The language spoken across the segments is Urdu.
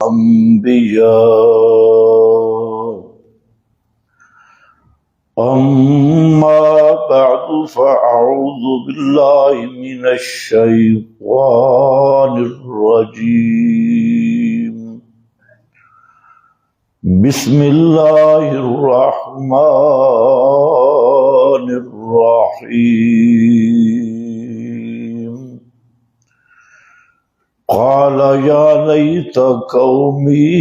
الأنبياء أما بعد فأعوذ بالله من الشيطان الرجيم بسم الله الرحمن الرحيم قال يا ليت قومي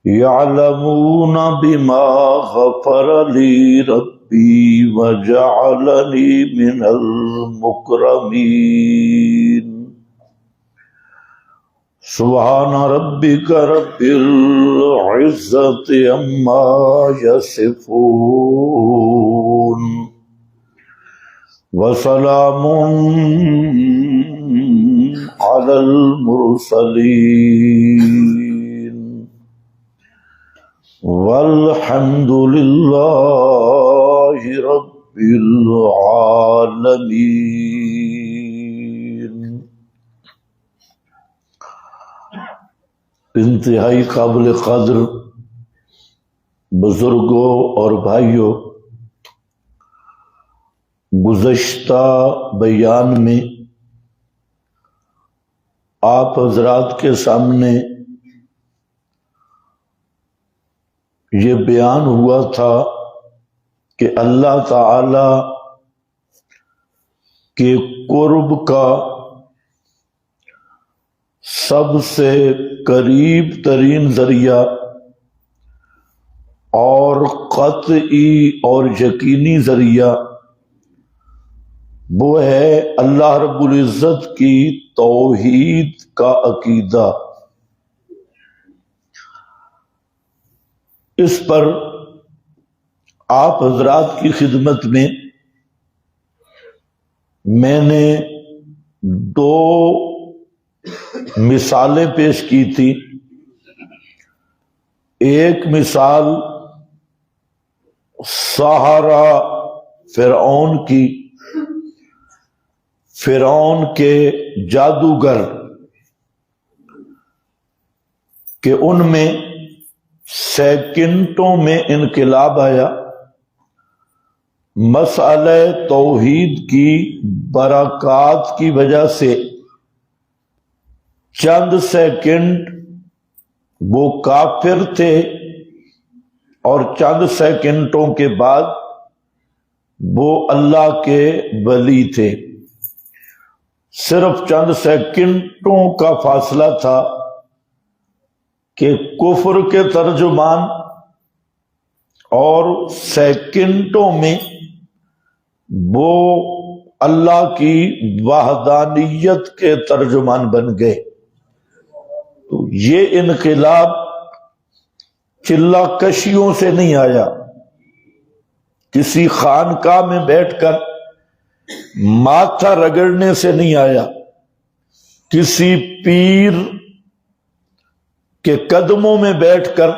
يعلمون بما غفر لي ربي وجعلني من المكرمين سبحان ربك رب العزة عما يصفون وسلام على المرسلين والحمد لله رب العالمين۔ انتہائی قابل قدر بزرگوں اور بھائیوں، گزشتہ بیان میں آپ حضرات کے سامنے یہ بیان ہوا تھا کہ اللہ تعالی کے قرب کا سب سے قریب ترین ذریعہ اور قطعی اور یقینی ذریعہ وہ ہے اللہ رب العزت کی توحید کا عقیدہ۔ اس پر آپ حضرات کی خدمت میں میں نے دو مثالیں پیش کی تھی۔ ایک مثال سحرہ فرعون کی، فرعون کے جادوگر کہ ان میں سیکنڈوں میں انقلاب آیا، مسئلہ توحید کی برکات کی وجہ سے چند سیکنڈ وہ کافر تھے اور چند سیکنڈوں کے بعد وہ اللہ کے ولی تھے۔ صرف چند سیکنڈوں کا فاصلہ تھا کہ کفر کے ترجمان اور سیکنڈوں میں وہ اللہ کی وحدانیت کے ترجمان بن گئے۔ تو یہ انقلاب چلہ کشیوں سے نہیں آیا، کسی خانقاہ میں بیٹھ کر ماتھا رگڑنے سے نہیں آیا، کسی پیر کے قدموں میں بیٹھ کر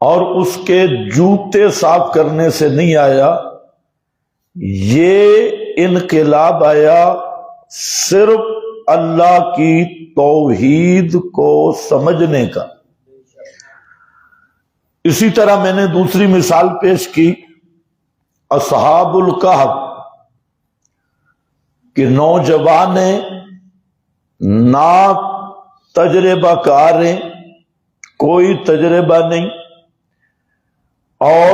اور اس کے جوتے صاف کرنے سے نہیں آیا۔ یہ انقلاب آیا صرف اللہ کی توحید کو سمجھنے کا۔ اسی طرح میں نے دوسری مثال پیش کی اصحاب الکہف کہ نوجوان ہیں، نا تجربہ کار ہیں، کوئی تجربہ نہیں اور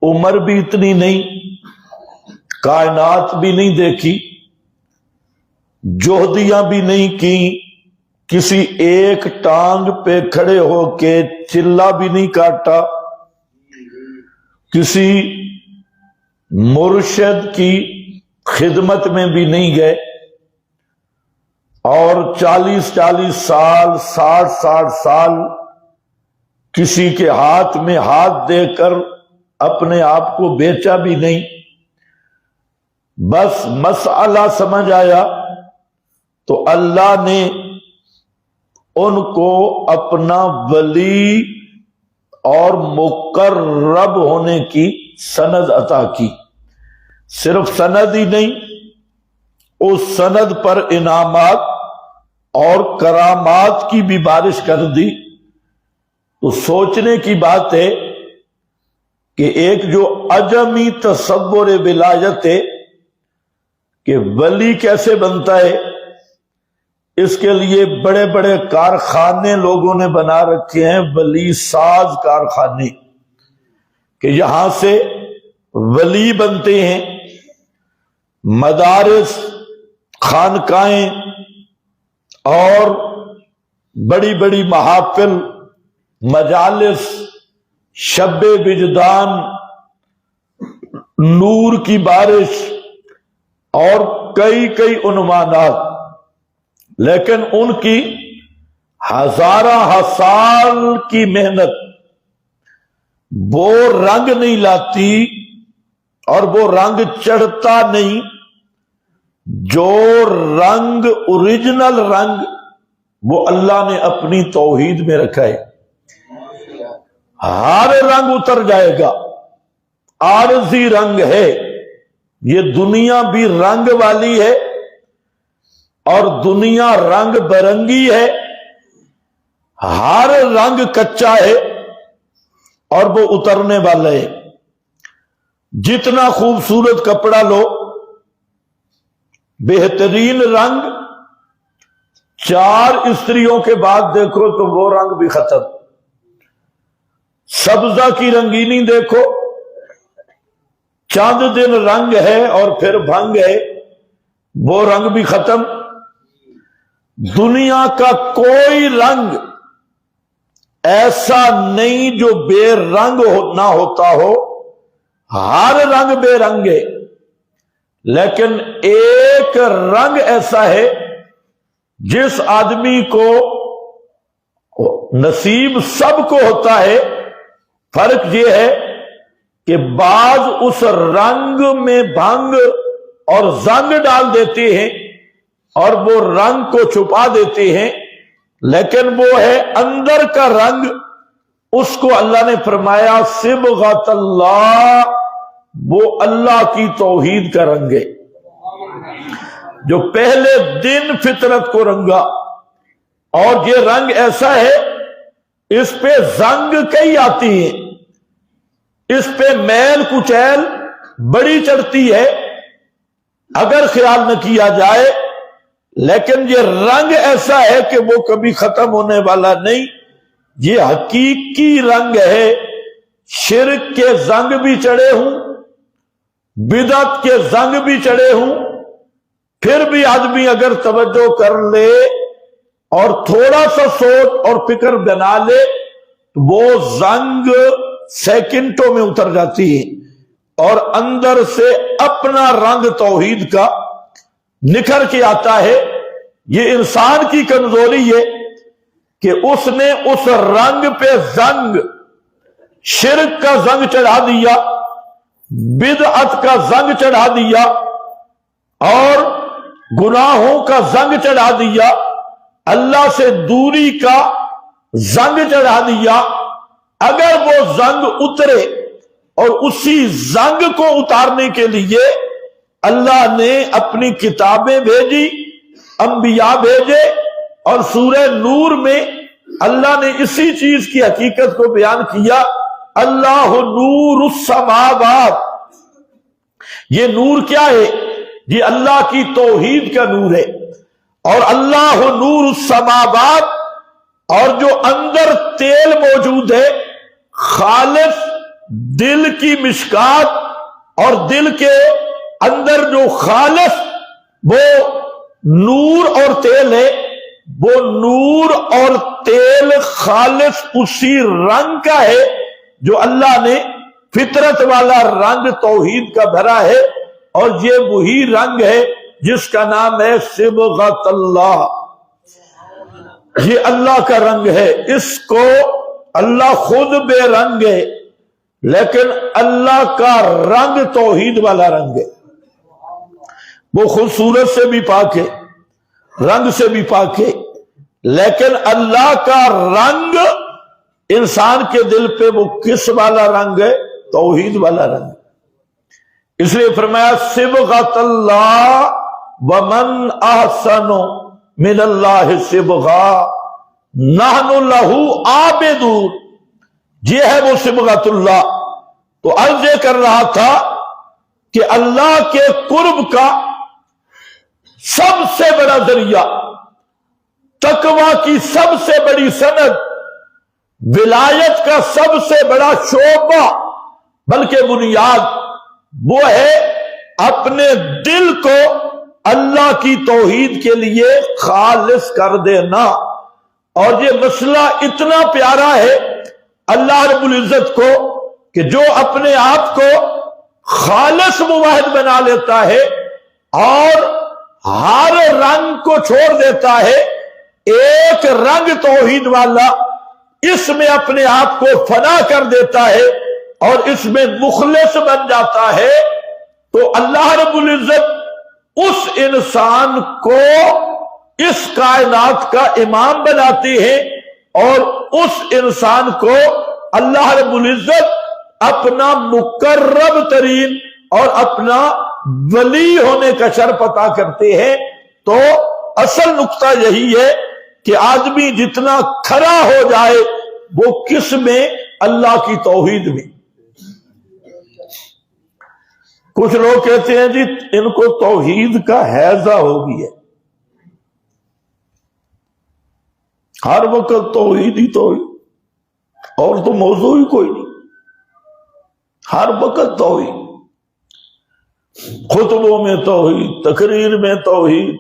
عمر بھی اتنی نہیں، کائنات بھی نہیں دیکھی، جوہدیاں بھی نہیں کی، کسی ایک ٹانگ پہ کھڑے ہو کے چلا بھی نہیں کاٹا، کسی مرشد کی خدمت میں بھی نہیں گئے، اور 40 سال 60 سال کسی کے ہاتھ میں ہاتھ دے کر اپنے آپ کو بیچا بھی نہیں، بس مسئلہ سمجھ آیا تو اللہ نے ان کو اپنا ولی اور مقرب ہونے کی سند عطا کی۔ صرف سند ہی نہیں، اس سند پر انعامات اور کرامات کی بھی بارش کر دی، تو سوچنے کی بات ہے کہ ایک جو عجمی تصور ولایت ہے کہ ولی کیسے بنتا ہے، اس کے لیے بڑے بڑے کارخانے لوگوں نے بنا رکھے ہیں، ولی ساز کارخانے، کہ یہاں سے ولی بنتے ہیں۔ مدارس، خانقاہیں اور بڑی بڑی محافل، مجالس، شب وجدان، نور کی بارش اور کئی عنوانات، لیکن ان کی ہزارہ سال کی محنت وہ رنگ نہیں لاتی اور وہ رنگ چڑھتا نہیں جو رنگ، اوریجنل رنگ، وہ اللہ نے اپنی توحید میں رکھا ہے۔ ہر رنگ اتر جائے گا، عارضی رنگ ہے، یہ دنیا بھی رنگ والی ہے اور دنیا رنگ برنگی ہے، ہر رنگ کچا ہے اور وہ اترنے والا ہے۔ جتنا خوبصورت کپڑا لو، بہترین رنگ، 4 استریوں کے بعد دیکھو تو وہ رنگ بھی ختم۔ سبزہ کی رنگینی دیکھو، چند دن رنگ ہے اور پھر بھنگ ہے، وہ رنگ بھی ختم۔ دنیا کا کوئی رنگ ایسا نہیں جو بے رنگ نہ ہوتا ہو، ہر رنگ بے رنگ ہے، لیکن ایک رنگ ایسا ہے جس آدمی کو نصیب سب کو ہوتا ہے، فرق یہ ہے کہ بعض اس رنگ میں بھنگ اور زنگ ڈال دیتے ہیں اور وہ رنگ کو چھپا دیتے ہیں، لیکن وہ ہے اندر کا رنگ، اس کو اللہ نے فرمایا صبغۃ اللہ، وہ اللہ کی توحید کا رنگ ہے جو پہلے دن فطرت کو رنگا۔ اور یہ رنگ ایسا ہے، اس پہ زنگ کئی آتی ہیں، اس پہ میل کچیل بڑی چڑھتی ہے اگر خیال نہ کیا جائے، لیکن یہ رنگ ایسا ہے کہ وہ کبھی ختم ہونے والا نہیں، یہ حقیقی رنگ ہے۔ شرک کے زنگ بھی چڑھے ہوں، بدعت کے زنگ بھی چڑھے ہوں، پھر بھی آدمی اگر توجہ کر لے اور تھوڑا سا سوچ اور فکر بنا لے تو وہ زنگ سیکنڈوں میں اتر جاتی ہے اور اندر سے اپنا رنگ توحید کا نکھر کے آتا ہے۔ یہ انسان کی کمزوری ہے کہ اس نے اس رنگ پہ زنگ، شرک کا زنگ چڑھا دیا، بدعت کا زنگ چڑھا دیا اور گناہوں کا زنگ چڑھا دیا، اللہ سے دوری کا زنگ چڑھا دیا۔ اگر وہ زنگ اترے اور اسی زنگ کو اتارنے کے لیے اللہ نے اپنی کتابیں بھیجی، انبیاء بھیجے، اور سورہ نور میں اللہ نے اسی چیز کی حقیقت کو بیان کیا، اللہ نور السماوات۔ یہ نور کیا ہے؟ یہ اللہ کی توحید کا نور ہے۔ اور اللہ نور السماوات، اور جو اندر تیل موجود ہے، خالص دل کی مشکات، اور دل کے اندر جو خالص وہ نور اور تیل ہے، وہ نور اور تیل خالص اسی رنگ کا ہے جو اللہ نے فطرت والا رنگ توحید کا بھرا ہے، اور یہ وہی رنگ ہے جس کا نام ہے صبغۃ اللہ۔ یہ اللہ کا رنگ ہے، اس کو اللہ خود بے رنگ ہے، لیکن اللہ کا رنگ توحید والا رنگ ہے، وہ خوبصورت سے بھی پاک ہے، رنگ سے بھی پاک ہے، لیکن اللہ کا رنگ انسان کے دل پہ وہ کس والا رنگ ہے؟ توحید والا رنگ۔ اس لیے فرمایا صبغۃ اللہ، ومن احسن من اللہ صبغا نحن لہو عابدون، یہ ہے وہ صبغۃ اللہ۔ تو عرض یہ کر رہا تھا کہ اللہ کے قرب کا سب سے بڑا ذریعہ، تقویٰ کی سب سے بڑی سند، ولایت کا سب سے بڑا شعبہ بلکہ بنیاد، وہ ہے اپنے دل کو اللہ کی توحید کے لیے خالص کر دینا۔ اور یہ مسئلہ اتنا پیارا ہے اللہ رب العزت کو کہ جو اپنے آپ کو خالص موحد بنا لیتا ہے اور ہر رنگ کو چھوڑ دیتا ہے، ایک رنگ توحید والا اس میں اپنے آپ کو فنا کر دیتا ہے اور اس میں مخلص بن جاتا ہے، تو اللہ رب العزت اس انسان کو اس کائنات کا امام بناتے ہیں اور اس انسان کو اللہ رب العزت اپنا مقرب ترین اور اپنا ولی ہونے کا شرف عطا کرتے ہیں۔ تو اصل نقطہ یہی ہے کہ آدمی جتنا کھڑا ہو جائے وہ کس میں؟ اللہ کی توحید میں۔ کچھ لوگ کہتے ہیں جی ان کو توحید کا ہیضہ ہو گیا، ہر وقت توحید ہی توحید، اور تو موضوع ہی کوئی نہیں، ہر وقت توحید، خطبوں میں توحید، تقریر میں توحید۔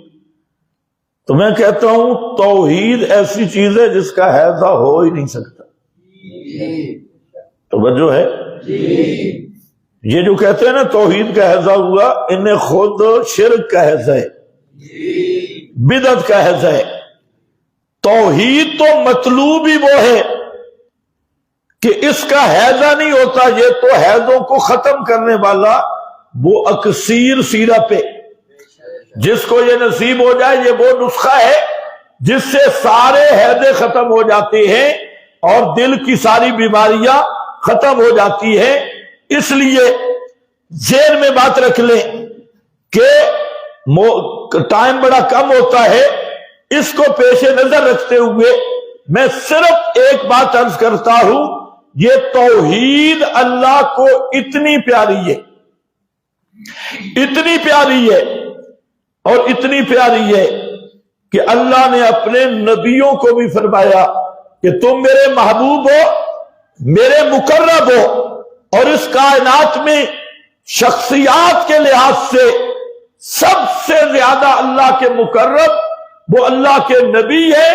تو میں کہتا ہوں توحید ایسی چیز ہے جس کا ہیضہ ہو ہی نہیں سکتا۔ توجہ ہے؟ یہ جو کہتے ہیں نا توحید کا ہیضہ ہوا، انہیں خود شرک کا ہیضہ ہے، بدعت کا ہیضہ ہے۔ توحید تو مطلوب ہی وہ ہے کہ اس کا ہیضہ نہیں ہوتا، یہ تو ہیضوں کو ختم کرنے والا وہ اکسیر سیرپ ہے، جس کو یہ نصیب ہو جائے، یہ وہ نسخہ ہے جس سے سارے ہیضے ختم ہو جاتے ہیں اور دل کی ساری بیماریاں ختم ہو جاتی ہیں۔ اس لیے ذہن میں بات رکھ لیں کہ ٹائم بڑا کم ہوتا ہے، اس کو پیش نظر رکھتے ہوئے میں صرف ایک بات عرض کرتا ہوں، یہ توحید اللہ کو اتنی پیاری ہے، اتنی پیاری ہے اور اتنی پیاری ہے کہ اللہ نے اپنے نبیوں کو بھی فرمایا کہ تم میرے محبوب ہو، میرے مقرب ہو، اور اس کائنات میں شخصیات کے لحاظ سے سب سے زیادہ اللہ کے مقرب وہ اللہ کے نبی ہے،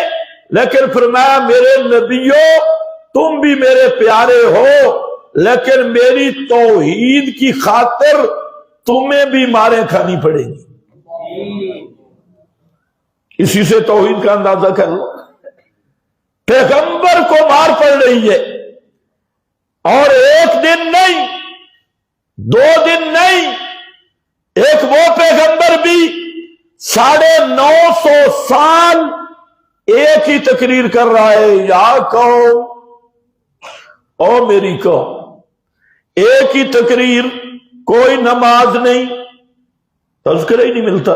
لیکن فرمایا میرے نبیوں تم بھی میرے پیارے ہو، لیکن میری توحید کی خاطر تمہیں بھی ماریں کھانی پڑے گی۔ اسی سے توحید کا اندازہ کر لو، پیغمبر کو مار پڑ رہی ہے، اور ایک دن نہیں، 2 دن نہیں، ایک وہ پیغمبر بھی 950 سال ایک ہی تقریر کر رہا ہے، یا قوم او میری قوم، ایک ہی تقریر، کوئی نماز نہیں، تذکرہ ہی نہیں ملتا،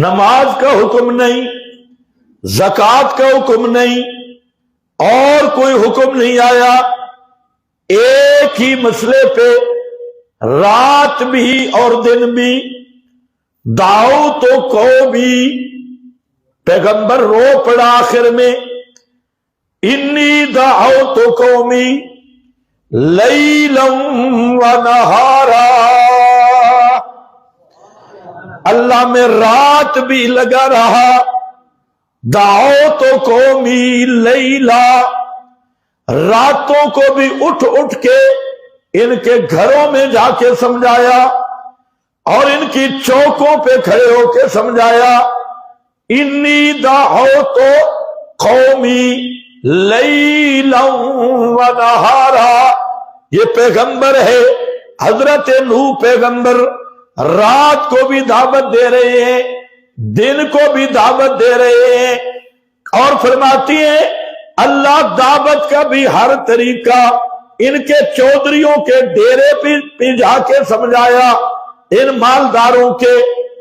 نماز کا حکم نہیں، زکوٰۃ کا حکم نہیں، اور کوئی حکم نہیں آیا، ایک ہی مسئلے پہ رات بھی اور دن بھی، دعوت تو قومی، پیغمبر رو پڑا آخر میں، انی دعوت قومی لیلا و نہارا، اللہ میں رات بھی لگا رہا، دعوت قومی لیلا، راتوں کو بھی اٹھ اٹھ کے ان کے گھروں میں جا کے سمجھایا اور ان کی چوکوں پہ کھڑے ہو کے سمجھایا، انی دعوت قومی لیلا و نہارا۔ یہ پیغمبر ہے حضرت نوح پیغمبر، رات کو بھی دعوت دے رہے ہیں، دن کو بھی دعوت دے رہے ہیں، اور فرماتی ہیں اللہ دعوت کا بھی ہر طریقہ ان کے چودھریوں کے ڈیرے پہ جا کے سمجھایا، ان مالداروں کے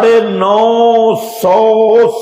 950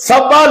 1.25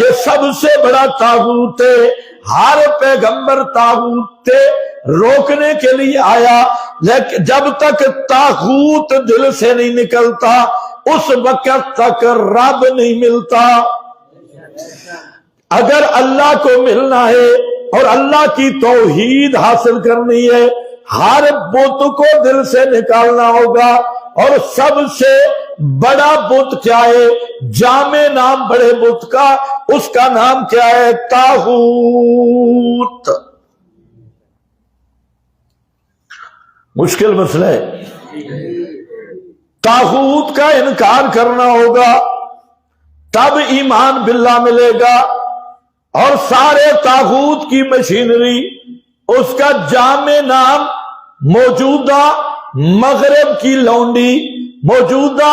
یہ سب سے بڑا طاغوت ہے. ہر پیغمبر طاغوت سے روکنے کے لیے آیا، لیکن جب تک طاغوت دل سے نہیں نکلتا اس وقت تک رب نہیں ملتا. اگر اللہ کو ملنا ہے اور اللہ کی توحید حاصل کرنی ہے، ہر بت کو دل سے نکالنا ہوگا. اور سب سے بڑا بت کیا ہے؟ جامع نام بڑے بت کا، اس کا نام کیا ہے؟ طاغوت. مشکل مسئلہ ہے. طاغوت کا انکار کرنا ہوگا تب ایمان باللہ ملے گا. اور سارے طاغوت کی مشینری، اس کا جامع نام موجودہ مغرب کی لونڈی، موجودہ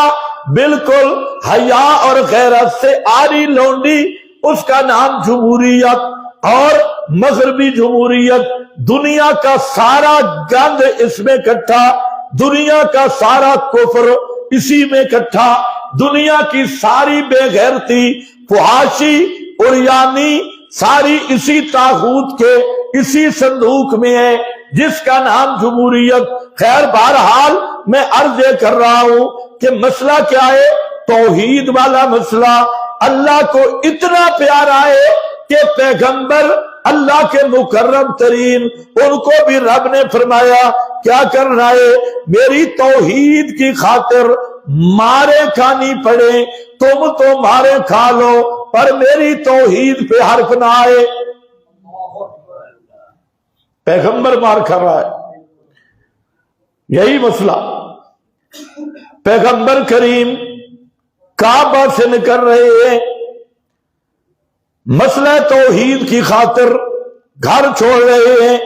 بالکل حیا اور غیرت سے آری لونڈی، اس کا نام جمہوریت اور مغربی جمہوریت. دنیا کا سارا گند اس میں اکٹھا، دنیا کا سارا کفر اسی میں اکٹھا، دنیا کی ساری بے غیرتی، فحاشی اور یعنی ساری اسی طاغوت کے اسی صندوق میں ہے جس کا نام جمہوریت. خیر بہرحال میں عرض یہ کر رہا ہوں کہ مسئلہ کیا ہے؟ توحید والا مسئلہ. اللہ کو اتنا پیارا ہے کہ پیغمبر اللہ کے مکرم ترین، ان کو بھی رب نے فرمایا کیا کرنا ہے؟ میری توحید کی خاطر مارے کھانی پڑے تم تو مارے کھا لو، پر میری توحید پہ حرف نہ آئے. پیغمبر مار کھا رہا ہے. یہی مسئلہ پیغمبر کریم کعبہ سے نکل رہے ہیں، مسئلہ توحید کی خاطر گھر چھوڑ رہے ہیں،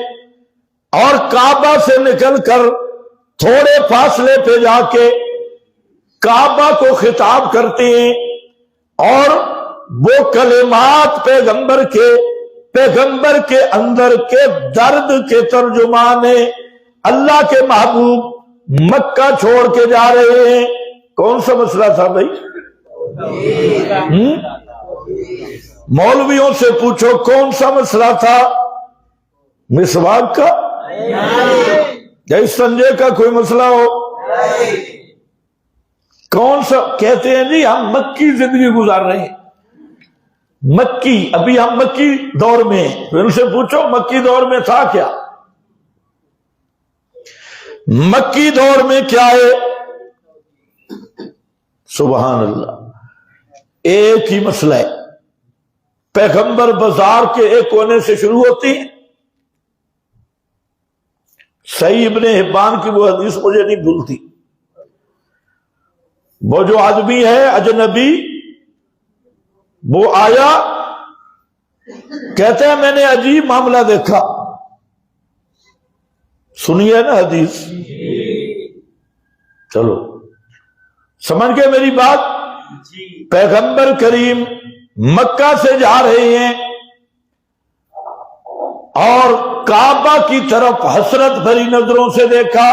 اور کعبہ سے نکل کر تھوڑے فاصلے پہ جا کے کعبہ کو خطاب کرتے ہیں، اور وہ کلمات پیغمبر کے اندر کے درد کے ترجمان ہیں. اللہ کے محبوب مکہ چھوڑ کے جا رہے ہیں. کون سا مسئلہ تھا بھائی؟ مولویوں سے پوچھو کون سا مسئلہ تھا؟ مسواک کا یا اس سنجے کا کوئی مسئلہ ہو؟ کون سا؟ کہتے ہیں جی ہم مکی زندگی گزار رہے ہیں. مکی، ابھی ہم مکی دور میں ہیں. ان سے پوچھو مکی دور میں تھا کیا؟ مکی دور میں کیا ہے؟ سبحان اللہ. ایک ہی مسئلہ ہے. پیغمبر بازار کے ایک کونے سے شروع ہوتی ہے. صحیح ابن حبان کی وہ حدیث مجھے نہیں بھولتی. وہ جو آدمی ہے اجنبی، وہ آیا، کہتے ہیں میں نے عجیب معاملہ دیکھا. سنیے نا حدیث. چلو سمجھ گئے میری بات؟ پیغمبر کریم مکہ سے جا رہے ہیں اور کعبہ کی طرف حسرت بھری نظروں سے دیکھا.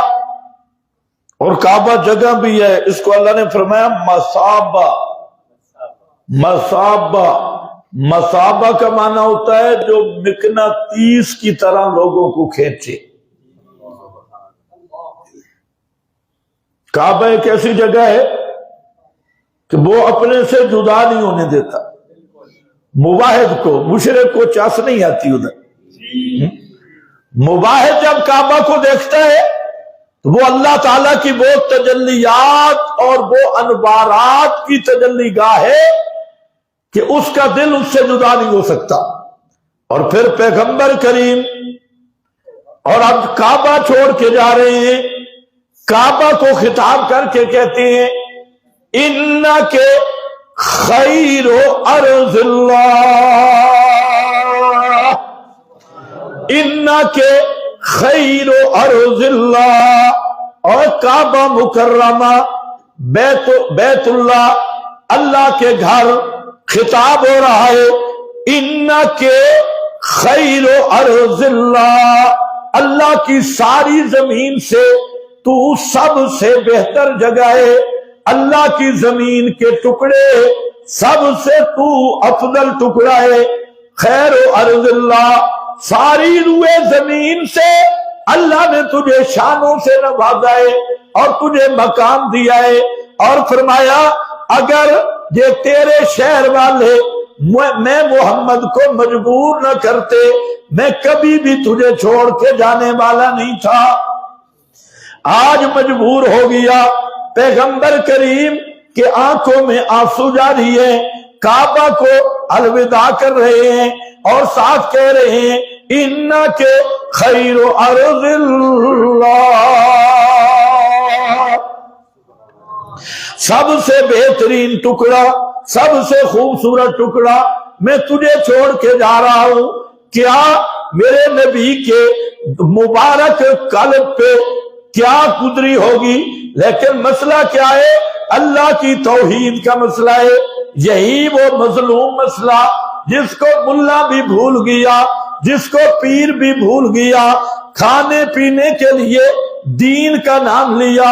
اور کعبہ جگہ بھی ہے، اس کو اللہ نے فرمایا مصابہ. مصابہ، مصابہ کا معنی ہوتا ہے جو مقناطیس کی طرح لوگوں کو کھینچے. کعبہ ایک ایسی جگہ ہے کہ وہ اپنے سے جدا نہیں ہونے دیتا. مواحد کو، مشرک کو چاس نہیں آتی ادھر. مواحد جب کعبہ کو دیکھتا ہے تو وہ اللہ تعالیٰ کی وہ تجلیات اور وہ انوارات کی تجلی گاہ ہے کہ اس کا دل اس سے جدا نہیں ہو سکتا. اور پھر پیغمبر کریم اور اب کعبہ چھوڑ کے جا رہے ہیں. کعبہ کو خطاب کر کے کہتے ہیں انک خیر ارض اللہ، انک خیر ارض اللہ. اور کعبہ مکرمہ بیت اللہ، اللہ کے گھر، خطاب ہو رہا ہے انک خیر ارض اللہ، اللہ کی ساری زمین سے تو سب سے بہتر جگہ ہے. اللہ کی زمین کے ٹکڑے سب سے تو افضل ٹکڑا ہے، خیر ارض اللہ، ساری روئے زمین سے اللہ نے تجھے شانوں سے نوازا ہے اور تجھے مقام دیا ہے، اور فرمایا اگر یہ تیرے شہر والے میں محمد کو مجبور نہ کرتے میں کبھی بھی تجھے چھوڑ کے جانے والا نہیں تھا۔ آج مجبور ہو گیا، پیغمبر کریم کے آنکھوں میں آنسو جاری ہے، کعبہ کو الوداع کر رہے ہیں اور ساتھ کہہ رہے ہیں اِنَّا کے خیر ارض اللہ، سب سے بہترین ٹکڑا، سب سے خوبصورت ٹکڑا میں تجھے چھوڑ کے جا رہا ہوں۔ کیا میرے نبی کے مبارک قلب پہ کیا قدری ہوگی، لیکن مسئلہ کیا ہے؟ اللہ کی توحید کا مسئلہ ہے۔ یہی وہ مظلوم مسئلہ جس کو ملا بھی بھول گیا، جس کو پیر بھی بھول گیا، کھانے پینے کے لیے دین کا نام لیا،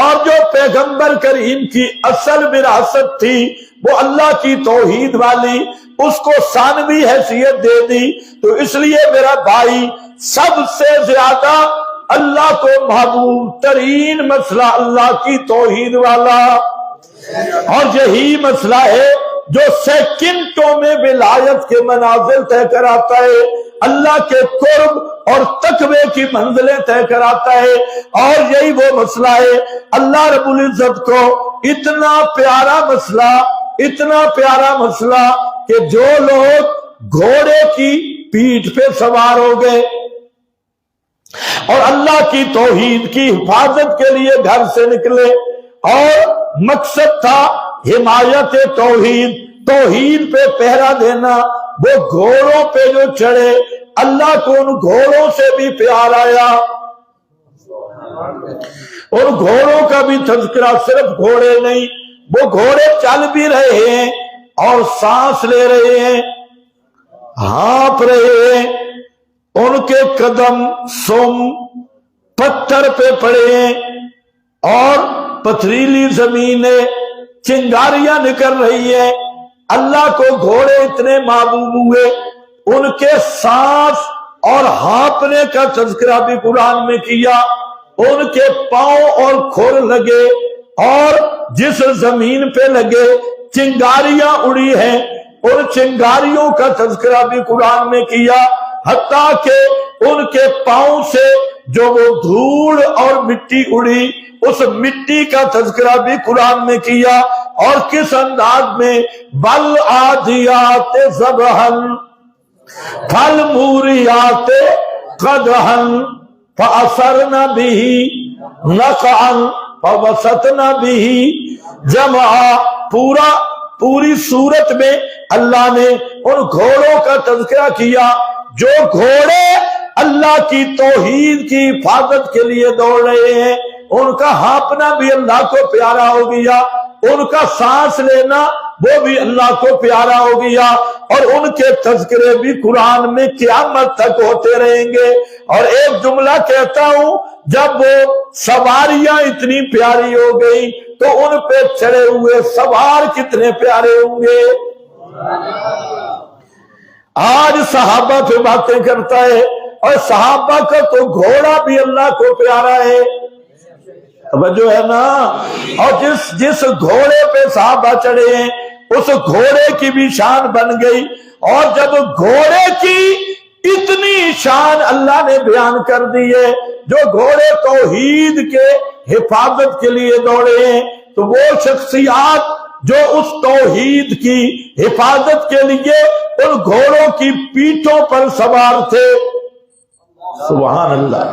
اور جو پیغمبر کریم کی اصل وراثت تھی وہ اللہ کی توحید والی، اس کو ثانوی حیثیت دے دی۔ تو اس لیے میرا بھائی، سب سے زیادہ اللہ کو محبوب ترین مسئلہ اللہ کی توحید والا، اور یہی مسئلہ ہے جو سیکنڈوں میں ولایت کے منازل طے کراتا ہے، اللہ کے قرب اور تقوی کی منزلیں طے کراتا ہے۔ اور یہی وہ مسئلہ ہے، اللہ رب العزت کو اتنا پیارا مسئلہ، اتنا پیارا مسئلہ کہ جو لوگ گھوڑے کی پیٹھ پہ سوار ہو گئے اور اللہ کی توحید کی حفاظت کے لیے گھر سے نکلے، اور مقصد تھا حمایت توحید، توحید پہ پہرا دینا، وہ گھوڑوں پہ جو چڑھے اللہ کو ان گھوڑوں سے بھی پیار آیا۔ اور گھوڑوں کا بھی تذکرہ، صرف گھوڑے نہیں، وہ گھوڑے چل بھی رہے ہیں اور سانس لے رہے ہیں، ہانپ رہے ہیں، ان کے قدم سم پتھر پہ پڑے ہیں اور پتھریلی زمینیں، چنگاریاں نکل رہی ہیں۔ اللہ کو گھوڑے اتنے محبوب ہوئے، ان کے سانس اور ہانپنے کا تذکرہ بھی قرآن میں کیا، ان کے پاؤں اور کھر لگے، اور جس زمین پہ لگے چنگاریاں اڑی ہیں، ان چنگاریوں کا تذکرہ بھی قرآن میں کیا، حتیٰ کہ ان کے پاؤں سے جو وہ دھوڑ اور مٹی اڑی، اس مٹی کا تذکرہ بھی قرآن میں کیا۔ اور کس انداز میں؟ بل عادیات ضبحن فالموریات قدحن فأثرن به نقعا فوسطن به جمعا۔ پوری صورت میں اللہ نے ان گھوڑوں کا تذکرہ کیا جو گھوڑے اللہ کی توحید کی حفاظت کے لیے دوڑ رہے ہیں، ان کا ہانپنا بھی اللہ کو پیارا ہو گیا، ان کا سانس لینا وہ بھی اللہ کو پیارا ہو گیا، اور ان کے تذکرے بھی قرآن میں قیامت تک ہوتے رہیں گے۔ اور ایک جملہ کہتا ہوں، جب وہ سواریاں اتنی پیاری ہو گئی تو ان پہ چڑھے ہوئے سوار کتنے پیارے ہوں گے۔ آج صحابہ پہ باتیں کرتا ہے، اور صحابہ کا تو گھوڑا بھی اللہ کو پیارا ہے، جو ہے نا۔ اور جس گھوڑے پہ صحابہ چڑھے ہیں اس گھوڑے کی بھی شان بن گئی، اور جب گھوڑے کی اتنی شان اللہ نے بیان کر دی ہے، جو گھوڑے توحید کے حفاظت کے لیے دوڑے ہیں، تو وہ شخصیات جو اس توحید کی حفاظت کے لیے ان گھوڑوں کی پیٹھوں پر سوار تھے، سبحان اللہ،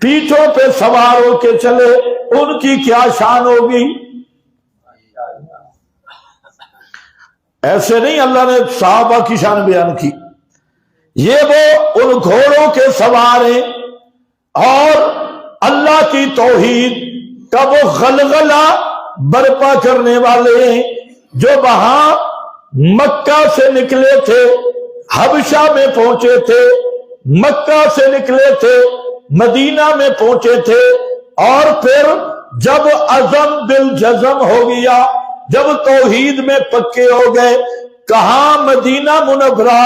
پیٹھوں پہ سوار ہو کے چلے، ان کی کیا شان ہوگی۔ ایسے نہیں اللہ نے صحابہ کی شان بیان کی، یہ وہ ان گھوڑوں کے سوار ہیں، اور اللہ کی توحید کا وہ غلغلہ برپا کرنے والے ہیں، جو وہاں مکہ سے نکلے تھے، حبشہ میں پہنچے تھے، مکہ سے نکلے تھے، مدینہ میں پہنچے تھے، اور پھر جب عزم دل جزم ہو گیا جب توحید میں پکے ہو گئے، کہاں مدینہ منورہ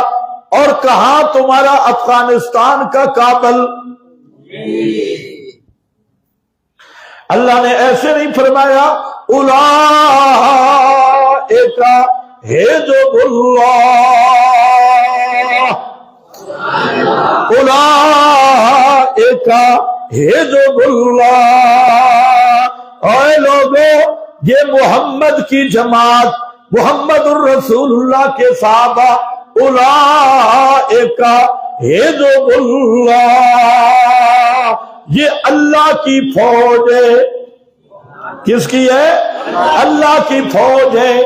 اور کہاں تمہارا افغانستان کا کابل؟ اللہ نے ایسے نہیں فرمایا اولئک حزب اللہ، اولئک حزب اللہ۔ اے لوگوں، یہ محمد کی جماعت، محمد الرسول اللہ کے صحابہ، اولئک حزب اللہ، یہ اللہ کی فوج ہے۔ کس کی ہے؟ اللہ کی فوج ہے۔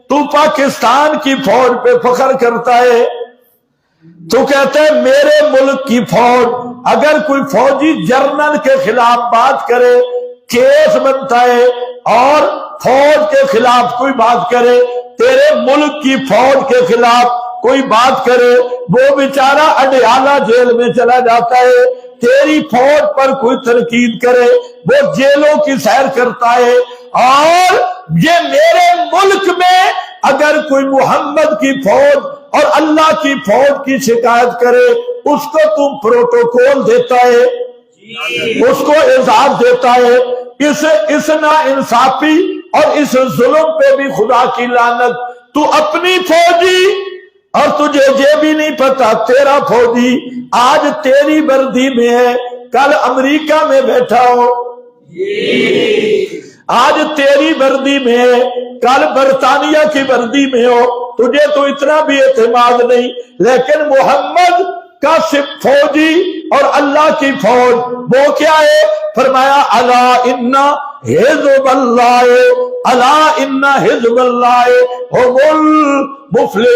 تو پاکستان کی فوج پہ فخر کرتا ہے، تو کہتا ہے میرے ملک کی فوج۔ اگر کوئی فوجی جرنل کے خلاف بات کرے، کیس بنتا ہے، اور فوج کے خلاف کوئی بات کرے، تیرے ملک کی فوج کے خلاف کوئی بات کرے، وہ بیچارہ اڈیالہ جیل میں چلا جاتا ہے۔ تیری فوج پر کوئی تنقید کرے، وہ جیلوں کی سیر کرتا ہے۔ اور یہ میرے ملک میں اگر کوئی محمد کی فوج اور اللہ کی فوج کی شکایت کرے، اس کو تم پروٹوکول دیتا ہے، اس کو اعزاز دیتا ہے۔ اس نا انصافی اور اس ظلم پہ بھی خدا کی لعنت۔ تو اپنی فوجی، اور تجھے یہ بھی نہیں پتا تیرا فوجی آج تیری وردی میں ہے، کل امریکہ میں بیٹھا ہو، آج تیری وردی میں ہے، کل برطانیہ کی وردی میں ہو، تجھے تو اتنا بھی اعتماد نہیں۔ لیکن محمد کا صرف فوجی اور اللہ کی فوج وہ کیا ہے؟ فرمایا الا ان حزب اللہ، الا ان حزب اللہ هم المفلحون۔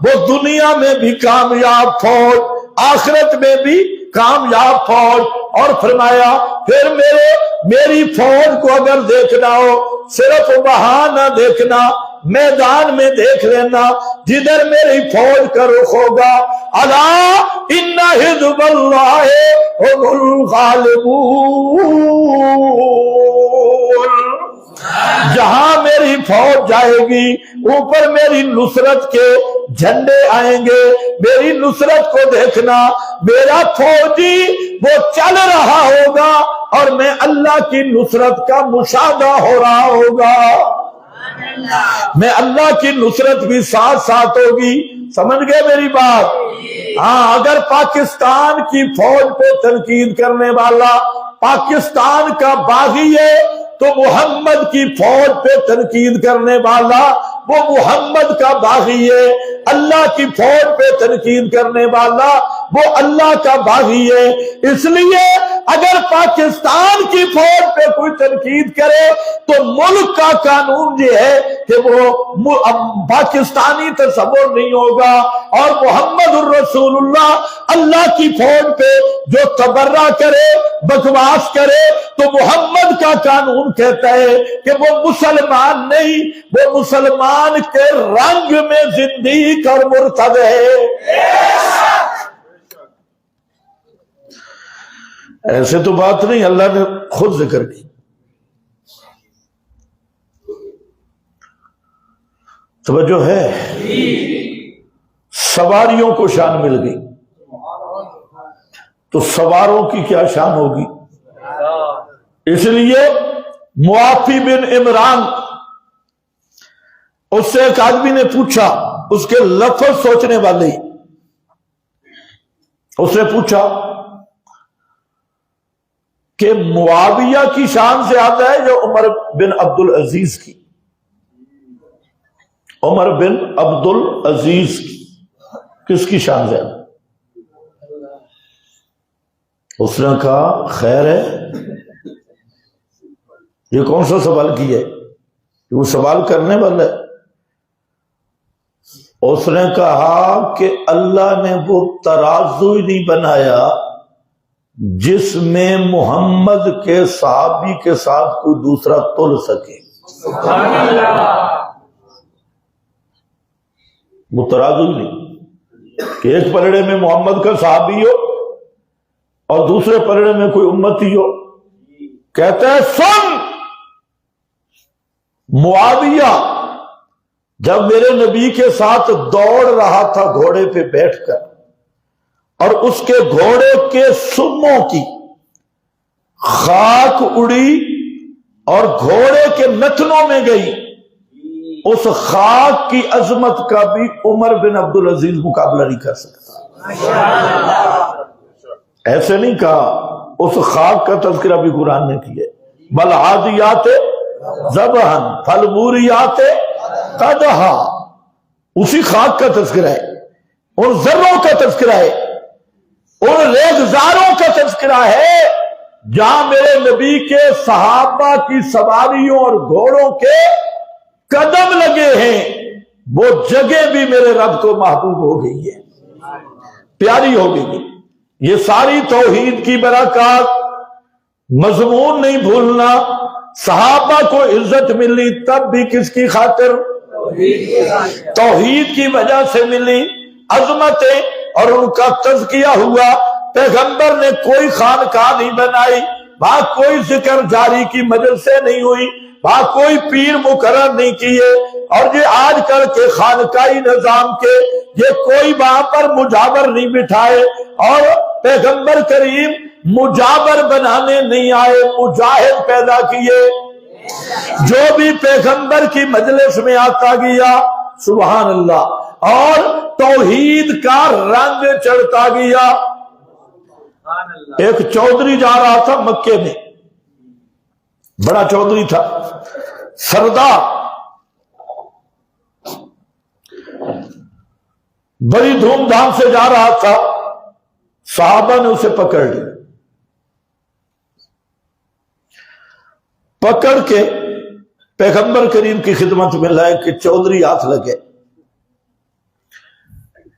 وہ دنیا میں بھی کامیاب فوج، آخرت میں بھی کامیاب فوج۔ اور فرمایا پھر میری فوج کو اگر دیکھنا ہو، صرف وہاں نہ دیکھنا، میدان میں دیکھ لینا جدھر میری فوج کا رخ ہوگا۔ الا ان حزب اللہ هم الغالبون۔ جہاں میری فوج جائے گی، اوپر میری نصرت کے جھنڈے آئیں گے۔ میری نصرت کو دیکھنا، میرا فوجی وہ چل رہا ہوگا اور میں اللہ کی نصرت کا مشاہدہ ہو رہا ہوگا۔ میں اللہ کی نصرت بھی ساتھ ساتھ ہوگی۔ سمجھ گئے میری بات؟ ہاں، اگر پاکستان کی فوج پہ تنقید کرنے والا پاکستان کا باغی ہے، تو محمد کی فوج پہ تنقید کرنے والا وہ محمد کا باغی ہے۔ اللہ کی فوج پہ تنقید کرنے والا وہ اللہ کا باغی ہے۔ اس لیے اگر پاکستان کی فوج پہ کوئی تنقید کرے تو ملک کا قانون یہ ہے کہ وہ پاکستانی تصور نہیں ہوگا، اور محمد الرسول اللہ اللہ کی فوج پہ جو تبرہ کرے، بکواس کرے، تو محمد کا قانون کہتا ہے کہ وہ مسلمان نہیں، وہ مسلمان کے رنگ میں زندگی اور مرتد ہے۔ ایسے تو بات نہیں، اللہ نے خود ذکر کی۔ توجہ ہے؟ سواریوں کو شان مل گئی، تو سواروں کی کیا شان ہوگی؟ اس لیے معافی بن عمران، اس سے ایک آدمی نے پوچھا، اس کے لفظ سوچنے والے ہی، اس نے پوچھا کہ معاویہ کی شان زیادہ ہے یا عمر بن عبد العزیز کی؟ عمر بن عبد العزیز کی، کس کی شان زیادہ؟ اس نے کہا خیر ہے، یہ کون سا سوال کیا ہے؟ وہ سوال کرنے والا ہے۔ اس نے کہا کہ اللہ نے وہ ترازو ہی نہیں بنایا جس میں محمد کے صحابی کے ساتھ کوئی دوسرا تل سکے۔ وہ ترازو ہی نہیں کہ ایک پلڑے میں محمد کا صحابی ہو اور دوسرے پلڑے میں کوئی امتی ہو۔ کہتے ہیں سن، معاویہ جب میرے نبی کے ساتھ دوڑ رہا تھا گھوڑے پہ بیٹھ کر، اور اس کے گھوڑے کے سموں کی خاک اڑی اور گھوڑے کے نتنوں میں گئی، اس خاک کی عظمت کا بھی عمر بن عبدالعزیز مقابلہ نہیں کر سکتا۔ ایسے نہیں کہا، اس خاک کا تذکرہ بھی قرآن نے کیا، بل عادیات ذبحً فالموریات قدحا، اسی خاک کا تذکرہ ہے، ان ذروں کا تذکرہ ہے، ان ریگزاروں کا تذکرہ ہے جہاں میرے نبی کے صحابہ کی سواریوں اور گھوڑوں کے قدم لگے ہیں، وہ جگہ بھی میرے رب کو محبوب ہو گئی ہے، پیاری ہو گئی ہے۔ یہ ساری توحید کی برکات، مضمون نہیں بھولنا، صحابہ کو عزت ملی تب بھی کس کی خاطر؟ توحید کی وجہ سے ملی، عظمتیں اور ان کا تزکیہ ہوا۔ پیغمبر نے کوئی خانقاہ نہیں بنائی، وہاں کوئی ذکر جاری کی مجلسیں نہیں ہوئی، وہاں کوئی پیر مقرر نہیں کیے، اور یہ آج کل کے خانقاہی نظام کے یہ کوئی وہاں پر مجاور نہیں بٹھائے، اور پیغمبر کریم مجاور بنانے نہیں آئے، مجاہد پیدا کیے۔ جو بھی پیغمبر کی مجلس میں آتا گیا سبحان اللہ، اور توحید کا رنگ چڑھتا گیا۔ ایک چودھری جا رہا تھا مکے میں، بڑا چودھری تھا، سردار، بڑی دھوم دھام سے جا رہا تھا، صحابہ نے اسے پکڑ لیا، پکڑ کے پیغمبر کریم کی خدمت میں لائے کہ چودھری ہاتھ لگے۔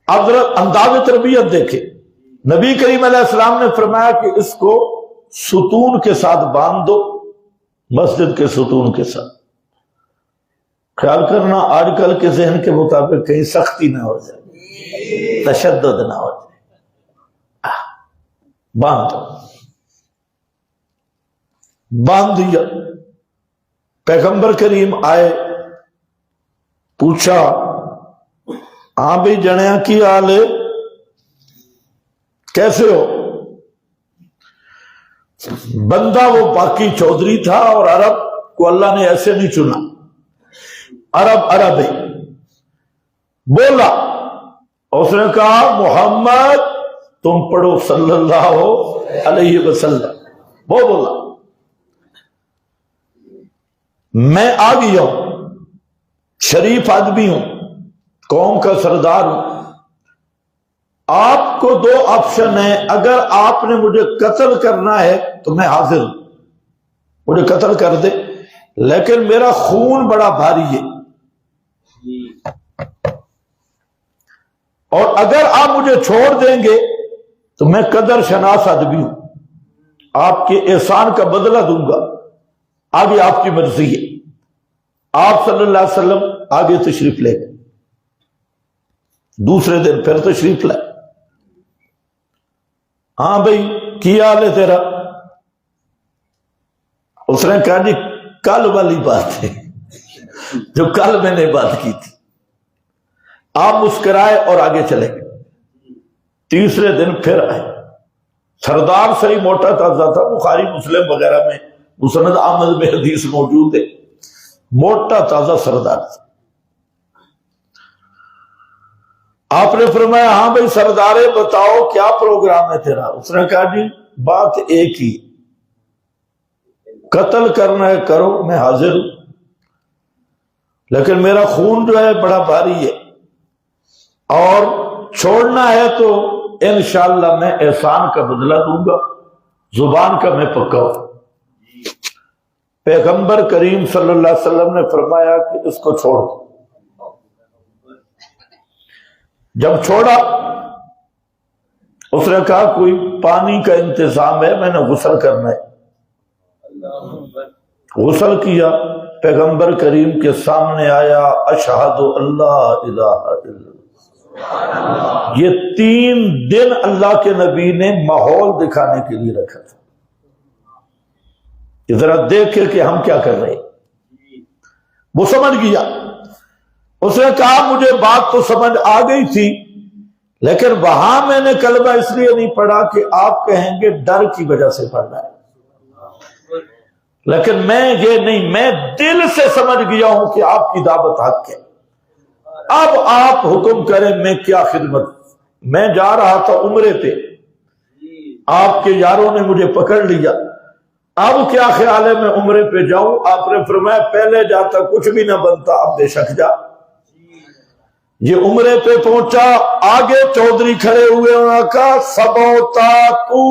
اب انداز تربیت دیکھے، نبی کریم علیہ السلام نے فرمایا کہ اس کو ستون کے ساتھ باندھ دو، مسجد کے ستون کے ساتھ۔ خیال کرنا آج کل کے ذہن کے مطابق کہیں سختی نہ ہو جائے، تشدد نہ ہو جائے، باندھ دو، باندھ دیا۔ پیغمبر کریم آئے، پوچھا ہاں بھائی جنیا کی حال ہے، کیسے ہو؟ بندہ وہ باقی چودھری تھا، اور عرب کو اللہ نے ایسے نہیں چنا، عرب ہے، بولا، اس نے کہا محمد تم پڑھو صلی اللہ علیہ وسلم، وہ بولا میں آ گیا ہوں، شریف آدمی ہوں، قوم کا سردار ہوں، آپ کو دو آپشن ہیں، اگر آپ نے مجھے قتل کرنا ہے تو میں حاضر ہوں، مجھے قتل کر دے، لیکن میرا خون بڑا بھاری ہے، اور اگر آپ مجھے چھوڑ دیں گے تو میں قدر شناس آدمی ہوں، آپ کے احسان کا بدلہ دوں گا، آگے آپ کی مرضی ہے۔ آپ صلی اللہ علیہ وسلم آگے تشریف لے گئے، دوسرے دن پھر تشریف لائے، ہاں بھائی کی حال ہے تیرا؟ اس نے کہا جی کل والی بات ہے جو کل میں نے بات کی تھی۔ آپ مسکرائے اور آگے چلے گئے۔ تیسرے دن پھر آئے، سردار صحیح موٹا تازہ تھا، بخاری مسلم وغیرہ میں مسند احمد میں حدیث موجود ہے، موٹا تازہ سردار تھا۔ آپ نے فرمایا ہاں بھائی سردارے بتاؤ کیا پروگرام ہے تیرا؟ اس نے کہا جی بات ایک ہی، قتل کرنا ہے کرو، میں حاضر ہوں، لیکن میرا خون جو ہے بڑا بھاری ہے، اور چھوڑنا ہے تو انشاءاللہ میں احسان کا بدلہ دوں گا، زبان کا میں پکا ہوں۔ پیغمبر کریم صلی اللہ علیہ وسلم نے فرمایا کہ اس کو چھوڑ دو۔ جب چھوڑا اس نے کہا کوئی پانی کا انتظام ہے، میں نے غسل کرنا ہے، غسل کیا، پیغمبر کریم کے سامنے آیا، اشہد اللہ الہ الا اللہ۔ یہ 3 دن اللہ کے نبی نے ماحول دکھانے کے لیے رکھا تھا، ذرا دیکھے کہ ہم کیا کر رہے ہیں۔ وہ سمجھ گیا، اس نے کہا مجھے بات تو سمجھ آ گئی تھی، لیکن وہاں میں نے کلمہ اس لیے نہیں پڑھا کہ آپ کہیں گے ڈر کی وجہ سے پڑھنا ہے، لیکن میں یہ نہیں، میں دل سے سمجھ گیا ہوں کہ آپ کی دعوت حق ہے، اب آپ حکم کریں میں کیا خدمت۔ میں جا رہا تھا عمرے پہ، آپ کے یاروں نے مجھے پکڑ لیا، اب کیا خیال ہے میں عمرے پہ جاؤں؟ آپ نے فرمایا پہلے جاتا کچھ بھی نہ بنتا، اب بے شک جا۔ یہ عمرے پہ پہنچا، آگے چودھری کھڑے ہوئے، انہوں نے کہا سبوتا تو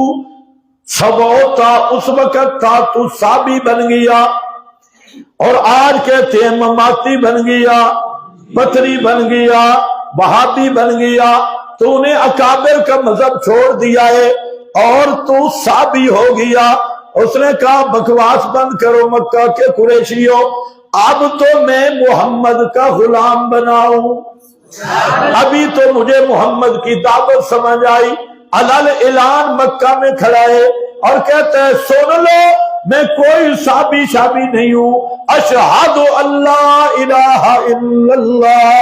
سبوتا اس وقت تھا تو سابی بن گیا، اور آج کہتے ہیں مماتی بن گیا، پتری بن گیا، وہابی بن گیا، تو نے اکابر کا مذہب چھوڑ دیا ہے اور تو سابی ہو گیا۔ اس نے کہا بکواس بند کرو مکہ کے قریشیوں، اب تو میں محمد کا غلام بناؤں، ابھی تو مجھے محمد کی دعوت سمجھ آئی۔ علل اعلان مکہ میں کھڑا ہے اور کہتا ہے سن لو میں کوئی سابی شابی نہیں ہوں، اشہد اللہ الہ الا اللہ،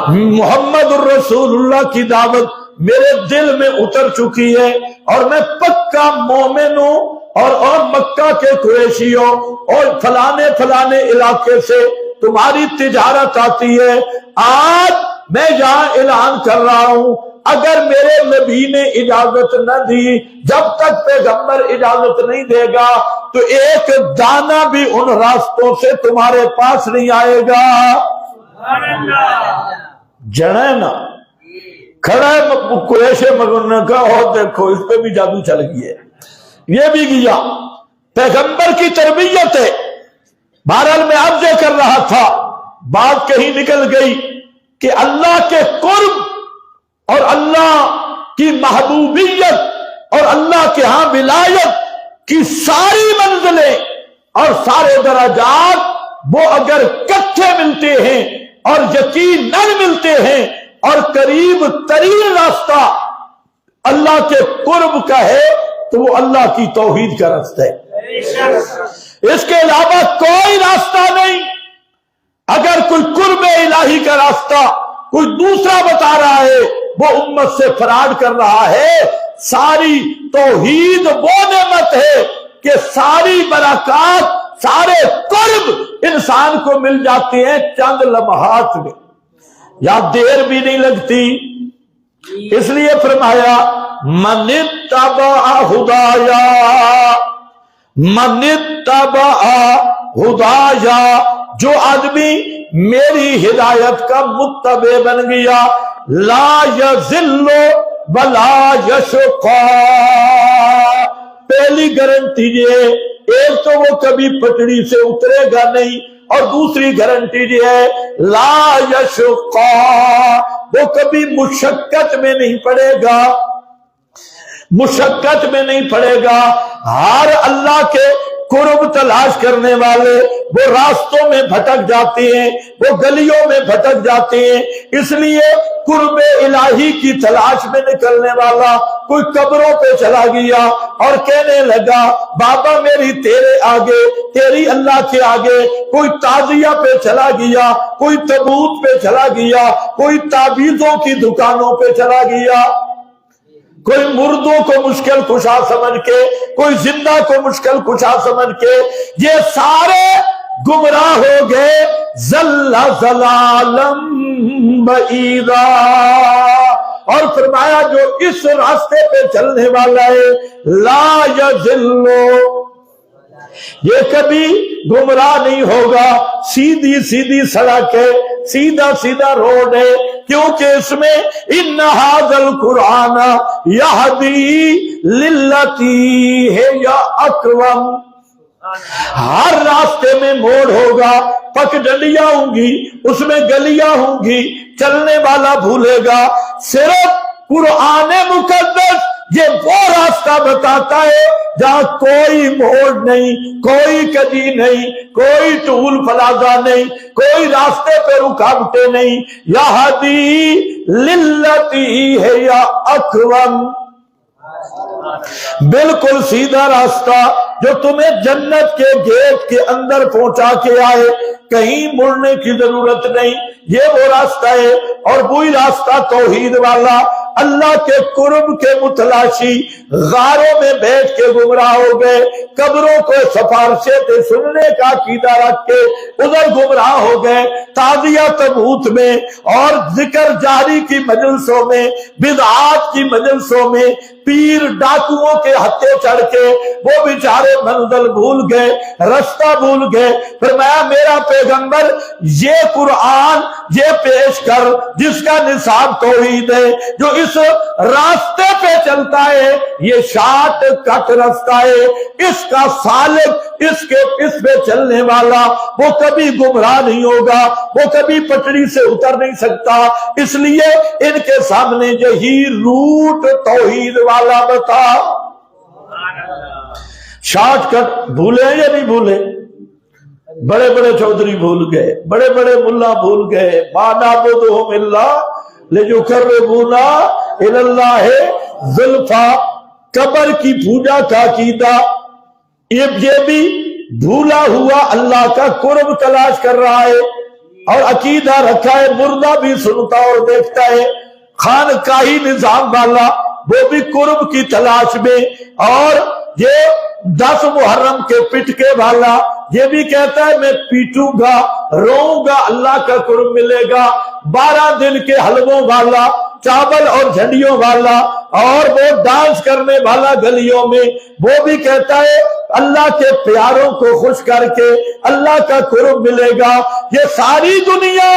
محمد الرسول اللہ کی دعوت میرے دل میں اتر چکی ہے، اور میں پکا مومن ہوں، اور مکہ کے قریشیوں اور فلانے علاقے سے تمہاری تجارت آتی ہے، آج میں یہاں اعلان کر رہا ہوں اگر میرے نبی نے اجازت نہ دی، جب تک پیغمبر اجازت نہیں دے گا تو ایک دانہ بھی ان راستوں سے تمہارے پاس نہیں آئے گا۔ جنینا کھڑا ہے قریش مگر نے کہا اور دیکھو اس پہ بھی جادو چل گئی ہے، یہ بھی گیا، پیغمبر کی تربیت ہے۔ بہرحال میں عرض کر رہا تھا، بات کہیں نکل گئی کہ اللہ کے قرب اور اللہ کی محبوبیت اور اللہ کے ہاں ولایت کی ساری منزلیں اور سارے درجات وہ اگر کٹھے ملتے ہیں اور یقیناً ملتے ہیں، اور قریب ترین راستہ اللہ کے قرب کا ہے تو وہ اللہ کی توحید کا راستہ ہے، اس کے علاوہ کوئی راستہ نہیں۔ اگر کوئی قرب الہی کا راستہ کوئی دوسرا بتا رہا ہے وہ امت سے فراڈ کر رہا ہے۔ ساری توحید وہ نعمت ہے کہ ساری برکات، سارے قرب انسان کو مل جاتے ہیں چند لمحات میں، یا دیر بھی نہیں لگتی۔ اس لیے فرمایا من اتبع ہدایا، من اتبع ہدایا، جو آدمی میری ہدایت کا متبع بن گیا، لا یذل ولا یشقا، پہلی گارنٹی یہ، ایک تو وہ کبھی پٹڑی سے اترے گا نہیں، اور دوسری گارنٹی یہ ہے لا یشقا، وہ کبھی مشقت میں نہیں پڑے گا، مشقت میں نہیں پڑے گا۔ ہر اللہ کے قرب تلاش کرنے والے وہ راستوں میں بھٹک جاتے ہیں، وہ گلیوں میں بھٹک جاتے ہیں، اس لیے قرب الہی کی تلاش میں نکلنے والا کوئی قبروں پہ چلا گیا اور کہنے لگا بابا میری تیرے آگے، تیری اللہ کے آگے، کوئی تعزیہ پہ چلا گیا، کوئی تابوت پہ چلا گیا، کوئی تعویذوں کی دکانوں پہ چلا گیا، کوئی مردوں کو مشکل کشا سمجھ کے، کوئی زندہ کو مشکل کشا سمجھ کے، یہ سارے گمراہ ہو گئے۔ ذل ضلالم بعیدا، اور فرمایا جو اس راستے پہ چلنے والا ہے لا یضل، یہ کبھی گمراہ نہیں ہوگا، سیدھی سیدھی سڑک ہے، سیدھا سیدھا روڈ ہے، کیونکہ اس میں ان ھذا القرآن یہدی للتی ہے یا اقوم، ہر راستے میں موڑ ہوگا، پک ڈنڈیاں ہوں گی، اس میں گلیاں ہوں گی، چلنے والا بھولے گا، صرف قرآن مقدس یہ وہ راستہ بتاتا ہے جہاں کوئی موڑ نہیں، کوئی کجی نہیں، کوئی ٹول پلازا نہیں، کوئی راستے پہ رکاوٹیں نہیں، یہدی للتی ہے یا اقوم، بالکل سیدھا راستہ جو تمہیں جنت کے گیٹ کے اندر پہنچا کے آئے، کہیں مڑنے کی ضرورت نہیں، یہ وہ راستہ ہے۔ اور وہی راستہ توحید والا، اللہ کے قرب کے متلاشی غاروں میں بیٹھ کے گمراہ ہو گئے، قبروں کو سفارشیں سننے کا عقیدہ رکھ کے ادھر گمراہ ہو گئے، تعزیہ تبوت میں اور ذکر جاری کی مجلسوں میں، بدعات کی مجلسوں میں پیر ڈاکوؤں کے ہتھے چڑھ کے وہ بیچارے منزل بھول گئے، رستہ بھول گئے۔ فرمایا میرا پیغمبر یہ قرآن یہ پیش کر جس کا نصاب توحید ہے، جو اس راستے پہ چلتا ہے، یہ شارٹ کٹ راستہ ہے، اس کا سالک، اس پہ چلنے والا وہ کبھی گمراہ نہیں ہوگا، وہ کبھی پٹڑی سے اتر نہیں سکتا۔ اس لیے ان کے سامنے یہی روٹ توحید والا بتا۔ شارٹ کٹ بھولے یا نہیں بھولے؟ بڑے بڑے چودھری بھول گئے، بڑے بڑے ملا بھول گئے، ما نعبدہم الا لیقربونا الی اللہ زلفی، قبر کی پوجا کا عقیدہ یہ بھی بھولا ہوا اللہ کا قرب تلاش کر رہا ہے، اور عقیدہ رکھا ہے مردہ بھی سنتا اور دیکھتا ہے، خانقاہی نظام والا وہ بھی قرب کی تلاش میں، اور یہ 10 محرم کے پٹکے والا یہ بھی کہتا ہے میں پیٹوں گا روؤں گا اللہ کا قرب ملے گا، 12 دن کے حلووں والا، چاول اور جھنڈیوں والا، اور وہ ڈانس کرنے والا گلیوں میں وہ بھی کہتا ہے اللہ کے پیاروں کو خوش کر کے اللہ کا قرب ملے گا۔ یہ ساری دنیا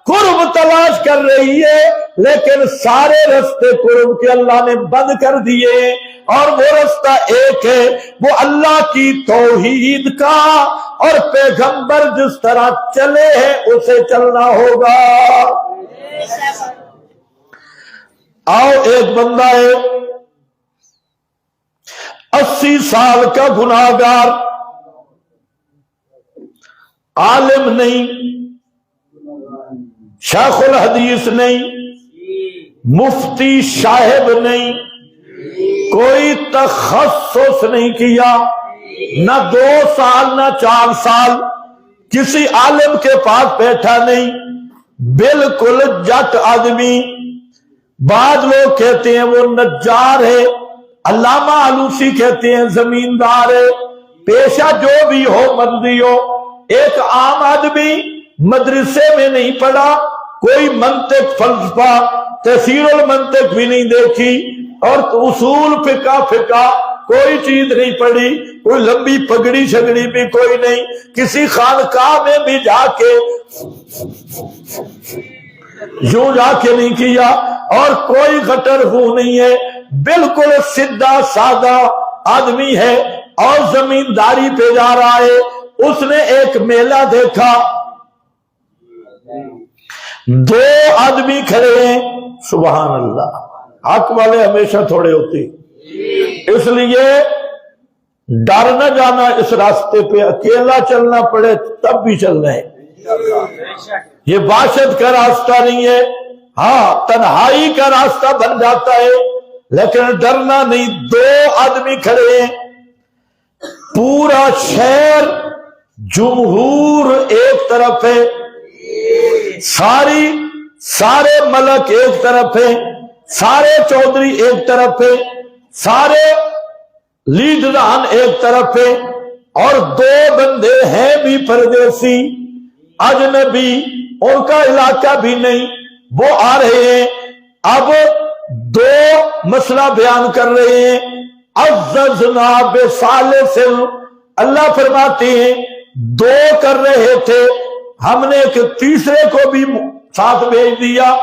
قرب تلاش کر رہی ہے، لیکن سارے رستے قرب کے اللہ نے بند کر دیے، اور وہ رستہ ایک ہے، وہ اللہ کی توحید کا، اور پیغمبر جس طرح چلے ہیں اسے چلنا ہوگا۔ آؤ ایک بندہ ہے 80 سال کا گناہگار، عالم نہیں، شیخ الحدیث نہیں، مفتی صاحب نہیں، کوئی تخصص نہیں کیا، نہ 2 سال نہ 4 سال کسی عالم کے پاس بیٹھا نہیں، بالکل جٹ آدمی۔ بعض لوگ کہتے ہیں وہ نجار ہے، علامہ علوسی کہتے ہیں زمیندار ہے، پیشہ جو بھی ہو مرضی ہو۔ ایک عام آدمی مدرسے میں نہیں پڑھا، کوئی منطق فلسفہ تفسیر المنطق بھی نہیں دیکھی، اور اصول فقہ کوئی چیز نہیں پڑھی، کوئی لمبی پگڑی شگڑی بھی کوئی نہیں، کسی خانقاہ میں بھی جا کے یوں جا کے نہیں کیا، اور کوئی غٹر ہو نہیں ہے، بالکل سیدھا سادہ آدمی ہے، اور زمینداری پہ جا رہا ہے۔ اس نے ایک میلہ دیکھا، 2 آدمی کھڑے ہیں، سبحان اللہ، حق والے ہمیشہ تھوڑے ہوتے، اس لیے ڈر نہ جانا اس راستے پہ، اکیلا چلنا پڑے تب بھی چلنا ہے، یہ باشد کا راستہ نہیں ہے۔ ہاں تنہائی کا راستہ بن جاتا ہے، لیکن ڈرنا نہیں۔ 2 آدمی کھڑے ہیں، پورا شہر جمہور ایک طرف ہے، سارے ملک ایک طرف ہے، سارے چودھری ایک طرف ہے، سارے لیڈران ایک طرف ہے، اور 2 بندے ہیں بھی پردیسی، اجنبی، ان کا علاقہ بھی نہیں، وہ آ رہے ہیں۔ اب 2 مسئلہ بیان کر رہے ہیں، عززنا بثالث، اللہ فرماتے ہیں 2 کر رہے تھے، ہم نے ایک تیسرے کو بھی ساتھ بھیج دیا۔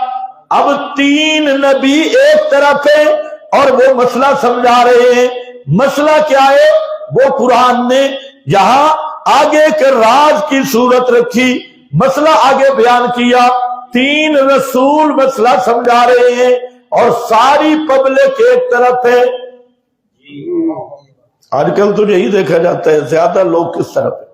اب 3 نبی ایک طرف ہے اور وہ مسئلہ سمجھا رہے ہیں۔ مسئلہ کیا ہے؟ وہ قرآن نے یہاں آگے کے راز کی صورت رکھی، مسئلہ آگے بیان کیا، 3 رسول مسئلہ سمجھا رہے ہیں اور ساری پبلک ایک طرف ہے۔ آج کل تو یہی دیکھا جاتا ہے، زیادہ لوگ کس طرف ہیں؟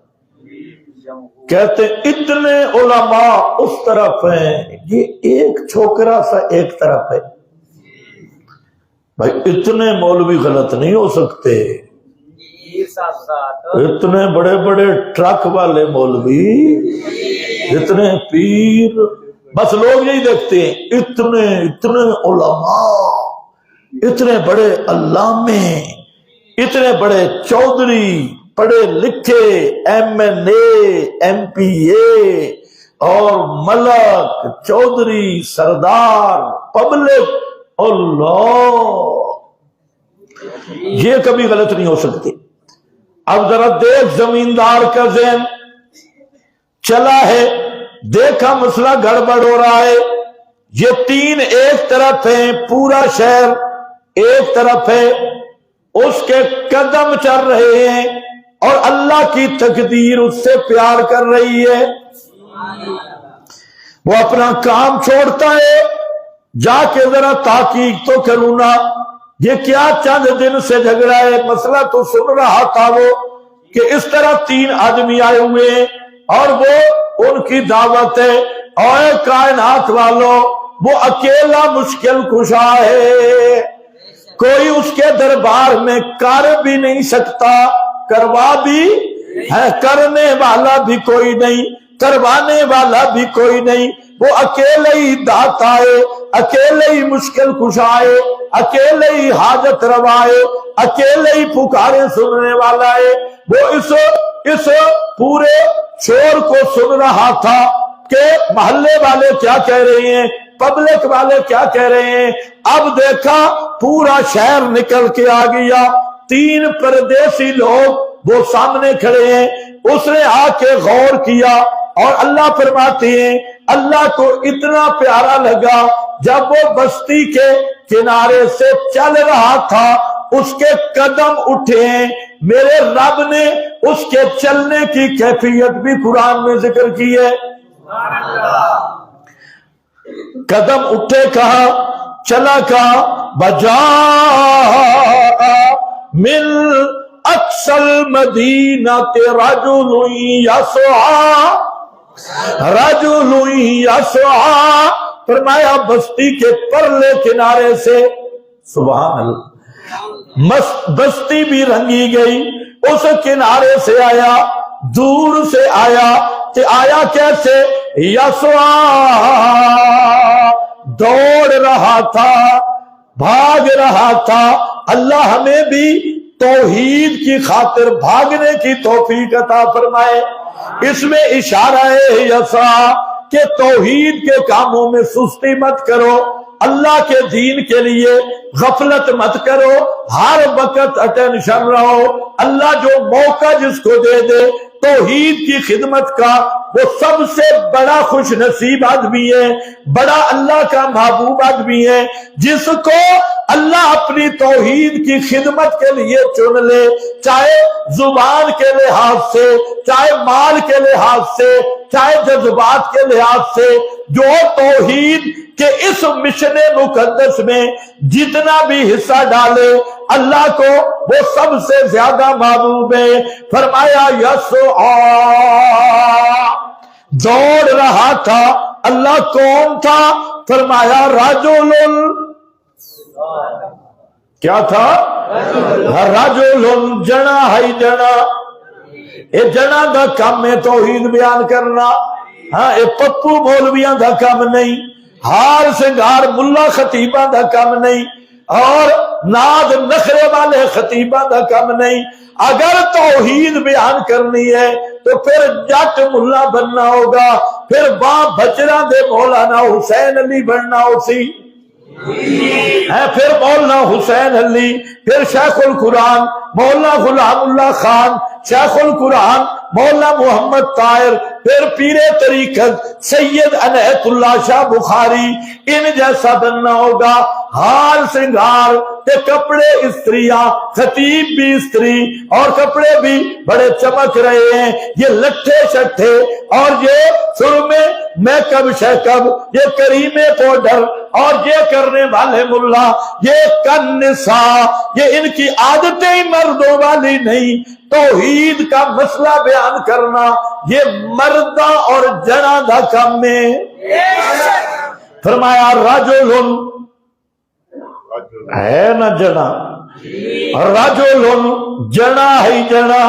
کہتے ہیں اتنے علماء اس طرف ہیں، یہ ایک چھوکرا سا ایک طرف ہے۔ بھائی اتنے مولوی غلط نہیں ہو سکتے، اتنے بڑے بڑے ٹرک والے مولوی، اتنے پیر، بس لوگ یہی دیکھتے ہیں اتنے علماء، اتنے بڑے علامے، اتنے بڑے چودھری، پڑھے لکھے، ایم این اے، ایم پی اے اور ملک، چودھری، سردار، پبلک، اللہ، یہ کبھی غلط نہیں ہو سکتے۔ اب ذرا دیکھ زمیندار کا ذہن چلا ہے، دیکھا مسئلہ گڑبڑ ہو رہا ہے، یہ تین ایک طرف ہیں، پورا شہر ایک طرف ہے، اس کے قدم چل رہے ہیں اور اللہ کی تقدیر اس سے پیار کر رہی ہے، وہ اپنا کام چھوڑتا ہے، جا کے ذرا تحقیق تو کروں نا، یہ کیا چند دن سے جھگڑا ہے، مسئلہ تو سن رہا تھا وہ کہ اس طرح تین آدمی آئے ہوئے ہیں اور وہ ان کی دعوت ہے، اور کائنات والوں وہ اکیلا مشکل کشا ہے، کوئی اس کے دربار میں کر بھی نہیں سکتا، کروا بھی ہے، کرنے والا بھی کوئی نہیں، کروانے والا بھی کوئی نہیں، وہ اکیلے ہی داتا ہے، اکیلے ہی مشکل کشائے، اکیلے ہی حاجت روائے، اکیلے ہی پکارے سننے والا ہے۔ وہ اس پورے شور کو سن رہا تھا کہ محلے والے کیا کہہ رہے ہیں، پبلک والے کیا کہہ رہے ہیں۔ اب دیکھا پورا شہر نکل کے آ گیا، تین پردیسی لوگ وہ سامنے کھڑے ہیں، اس نے آ کے غور کیا اور اللہ فرماتے ہیں اللہ کو اتنا پیارا لگا جب وہ بستی کے کنارے سے چل رہا تھا، اس کے قدم اٹھے ہیں، میرے رب نے اس کے چلنے کی کیفیت بھی قرآن میں ذکر کی ہے۔ قدم اٹھے کہا، چلا کہا، بجا من اقصل مدینہ رجل یسعی، رجل یسعی، فرمایا بستی کے پرلے کنارے سے، سبحان اللہ، بستی بھی رنگی گئی، اس کنارے سے آیا، دور سے آیا، کہ آیا کیسے، یسعی، دوڑ رہا تھا، بھاگ رہا تھا۔ اللہ ہمیں بھی توحید کی خاطر بھاگنے کی توفیق عطا فرمائے۔ اس میں اشارہ ہے یسعی کہ توحید کے کاموں میں سستی مت کرو، اللہ کے دین کے لیے غفلت مت کرو، ہر وقت اٹینشن رہو۔ اللہ جو موقع جس کو دے دے توحید کی خدمت کا، وہ سب سے بڑا خوش نصیب آدمی ہے، بڑا اللہ کا محبوب آدمی ہے، جس کو اللہ اپنی توحید کی خدمت کے لیے چن لے، چاہے زبان کے لحاظ سے، چاہے مال کے لحاظ سے، چاہے جذبات کے لحاظ سے، جو توحید کہ اس مشن مقدس میں جتنا بھی حصہ ڈالے اللہ کو وہ سب سے زیادہ محبوب ہے۔ فرمایا یسعی، دوڑ رہا تھا۔ اللہ کون تھا؟ فرمایا رجل، کیا تھا؟ رجل، جنا ہے، جنا، اے جنا دا کام ہے توحید بیان کرنا، ہاں اے پپو مولویاں دا کام نہیں، ہار سنگار ملا خطیبہ دا کام نہیں، اور ناد نخرے والے خطیبہ دا کام نہیں۔ اگر توحید بیان کرنی ہے تو پھر جٹ ملا بننا ہوگا، پھر باں بچرا دے مولانا حسین علی بننا ہو سی، پھر مولانا حسین علی، پھر شیخ القرآن مولانا غلام اللہ خان، شیخ القرآن مولانا محمد طاہر، پھر پیر طریقت سید عنایت اللہ شاہ بخاری، ان جیسا بننا ہوگا۔ ہار سنگار کے کپڑے استریاں، خطیب بھی استری اور کپڑے بھی بڑے چمک رہے ہیں، یہ لٹھے شٹھے اور یہ سرمے میک اپ شیکب، یہ کریمے پاؤڈر اور یہ کرنے والے ملا، یہ کنسا، یہ ان کی عادتیں ہی مردوں والی نہیں۔ توحید کا مسئلہ بیان کرنا یہ مردہ اور جنا دا کام ہے۔ فرمایا رجل، ہے نا جنا، رجل جنا ہی جنا،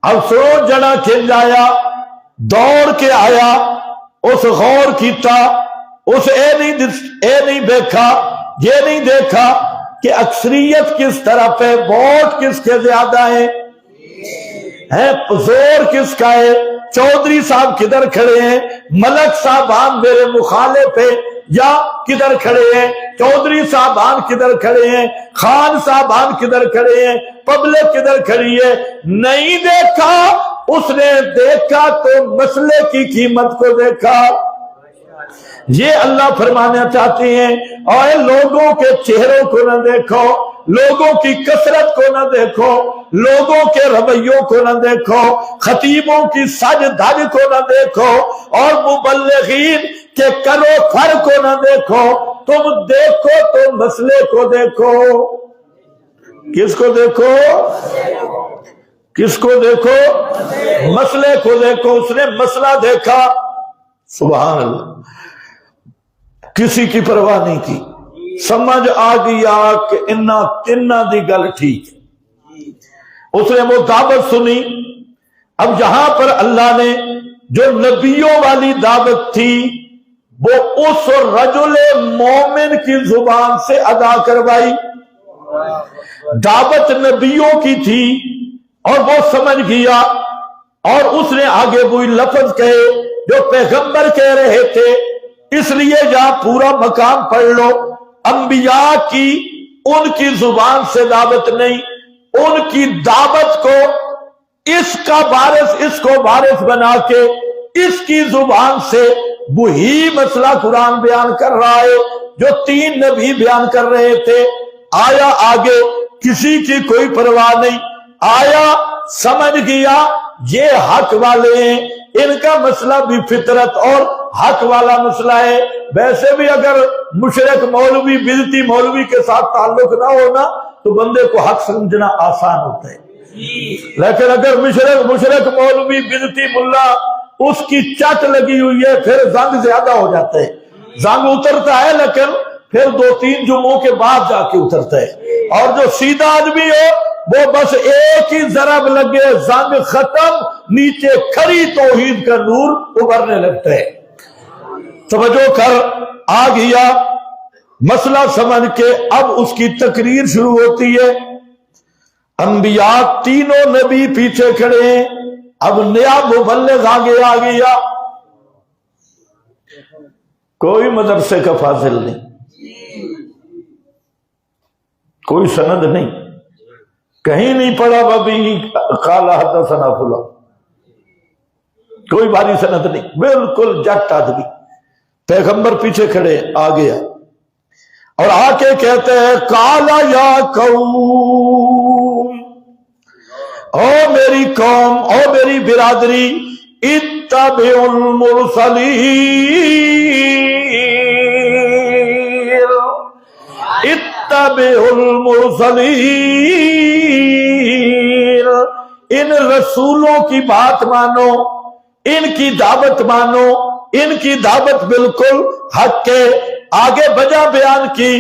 اب سنو جنا کھل آیا، دوڑ کے آیا، اس غور کیتا، اس اے نہیں دیکھا، یہ نہیں دیکھا کہ اکثریت کس طرح پہ، ووٹ کس کے زیادہ ہیں، زور کس کا ہے، چودھری صاحب کدھر کھڑے ہیں، ملک صاحبان میرے مخالف ہیں یا کدھر کھڑے ہیں، چودھری صاحبان کدھر کھڑے ہیں، خان صاحبان کدھر کھڑے ہیں، پبلک کدھر کھڑی ہے، نہیں دیکھا، اس نے دیکھا تو مسئلے کی قیمت کو دیکھا۔ یہ اللہ فرمانا چاہتے ہیں، اور لوگوں کے چہروں کو نہ دیکھو، لوگوں کی کثرت کو نہ دیکھو، لوگوں کے رویوں کو نہ دیکھو، خطیبوں کی سج دھج کو نہ دیکھو، اور مبلغین کے کرو فر کو نہ دیکھو، تم دیکھو تو مسئلے کو دیکھو۔ کس کو دیکھو؟ کس کو دیکھو؟ مسئلے کو دیکھو۔ اس نے مسئلہ دیکھا، سبحان اللہ، کسی کی پرواہ نہیں کی، سمجھ آ گیا کہ انہاں تنہاں دی گل ٹھیک ہے۔ اس نے وہ دعوت سنی۔ اب جہاں پر اللہ نے جو نبیوں والی دعوت تھی وہ اس رجل مومن کی زبان سے ادا کروائی، دعوت نبیوں کی تھی اور وہ سمجھ گیا، اور اس نے آگے وہی لفظ کہے جو پیغمبر کہہ رہے تھے۔ اس لیے جہاں پورا مقام پڑھ لو، انبیاء کی ان کی زبان سے دعوت نہیں، ان کی دعوت کو اس کا وارث، اس کو وارث بنا کے اس کی زبان سے وہی مسئلہ قرآن بیان کر رہا ہے جو 3 نبی بیان کر رہے تھے۔ آیا آگے، کسی کی کوئی پرواہ نہیں، آیا سمجھ گیا یہ حق والے ہیں، ان کا مسئلہ بھی فطرت اور حق والا مسئلہ ہے۔ ویسے بھی اگر مشرک مولوی، بدعتی مولوی کے ساتھ تعلق نہ ہونا تو بندے کو حق سمجھنا آسان ہوتا ہے، لیکن اگر مشرک مولوی، بدعتی ملا، اس کی چٹ لگی ہوئی ہے، پھر زنگ زیادہ ہو جاتا ہے۔ زنگ اترتا ہے لیکن پھر 2-3 جمعوں کے بعد جا کے اترتا ہے، اور جو سیدھا آدمی ہو وہ بس ایک ہی ضرب لگے، زنگ ختم، نیچے کھڑی توحید کا نور ابھرنے لگتا ہے۔ توجہ کر، آ گیا مسئلہ سمجھ کے، اب اس کی تقریر شروع ہوتی ہے۔ انبیاء تینوں نبی پیچھے کھڑے ہیں، اب نیا مبلغ آگے آ گیا، کوئی مدرسے کا فاضل نہیں، کوئی سند نہیں، کہیں نہیں پڑھا ابھی قال حدثنا فلاں، کوئی بھاری سند نہیں، بالکل جٹ آدمی۔ پیغمبر پیچھے کھڑے، آ گیا اور آ کے کہتے ہیں قال یا قوم، او میری قوم، او میری برادری، اتبعوا المرسلین، اتبعوا المرسلین، ان رسولوں کی بات مانو، ان کی دعوت مانو، ان کی دعوت بالکل حق کے۔ آگے وجہ بیان کی،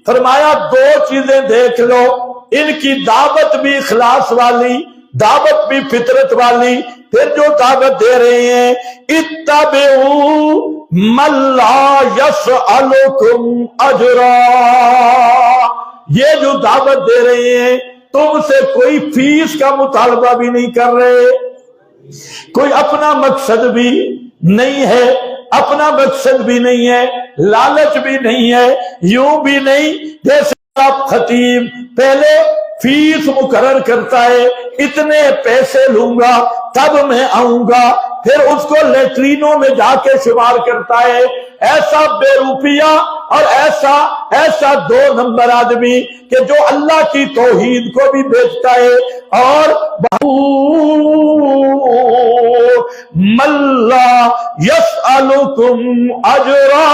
فرمایا 2 چیزیں دیکھ لو، ان کی دعوت بھی اخلاص والی، دعوت بھی فطرت والی، پھر جو دعوت دے رہے ہیں اتبعوا من لا یسألکم اجرا، یہ جو دعوت دے رہے ہیں تم سے کوئی فیس کا مطالبہ بھی نہیں کر رہے، کوئی اپنا مقصد بھی نہیں ہے، اپنا مقصد بھی نہیں ہے، لالچ بھی نہیں ہے، یوں بھی نہیں جیسے آپ خطیب پہلے فیس مقرر کرتا ہے، اتنے پیسے لوں گا تب میں آؤں گا، پھر اس کو لیٹرینوں میں جا کے شمار کرتا ہے۔ ایسا بے روپیہ اور ایسا 2 نمبر آدمی کہ جو اللہ کی توحید کو بھی بیچتا ہے، اور من لا یسألکم اجرا،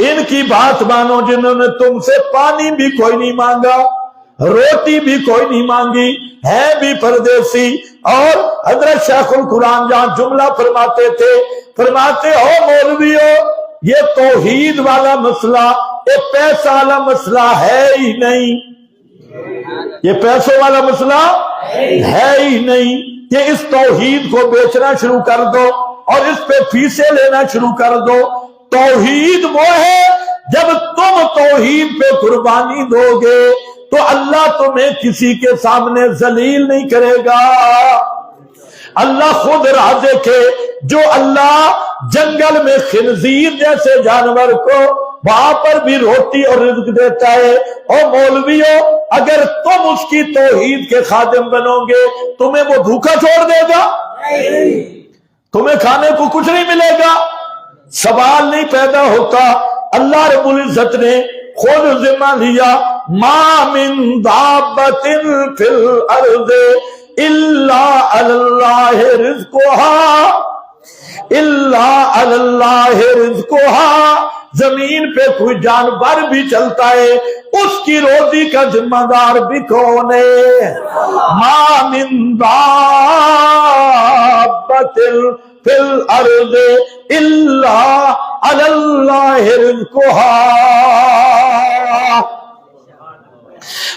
ان کی بات مانو جنہوں نے تم سے پانی بھی کوئی نہیں مانگا، روٹی بھی کوئی نہیں مانگی، ہے بھی پردیسی۔ اور حضرت شیخ القرآن جہاں جملہ فرماتے تھے، فرماتے ہو مولویو، یہ توحید والا مسئلہ یہ پیسہ والا مسئلہ ہے ہی نہیں، یہ پیسوں والا مسئلہ ہے ہی نہیں کہ اس توحید کو بیچنا شروع کر دو اور اس پہ فیسیں لینا شروع کر دو۔ توحید وہ ہے جب تم توحید پہ قربانی دو گے تو اللہ تمہیں کسی کے سامنے ذلیل نہیں کرے گا۔ اللہ خود رازق ہے، جو اللہ جنگل میں خنزیر جیسے جانور کو وہاں پر بھی روٹی اور رزق دیتا ہے، اور مولویوں اگر تم اس کی توحید کے خادم بنو گے تمہیں وہ بھوکا چھوڑ دے گا؟ تمہیں کھانے کو کچھ نہیں ملے گا، سوال نہیں پیدا ہوتا۔ اللہ رب العزت نے خود ذمہ لیا، ما من دابۃ فی الارض الا علی اللہ رزقها، الا علی اللہ رزقها، زمین پہ کوئی جانور بھی چلتا ہے اس کی روزی کا ذمہ دار بھی کون ہے؟ ما من دابۃ فی الارض الا علی اللہ رزقها،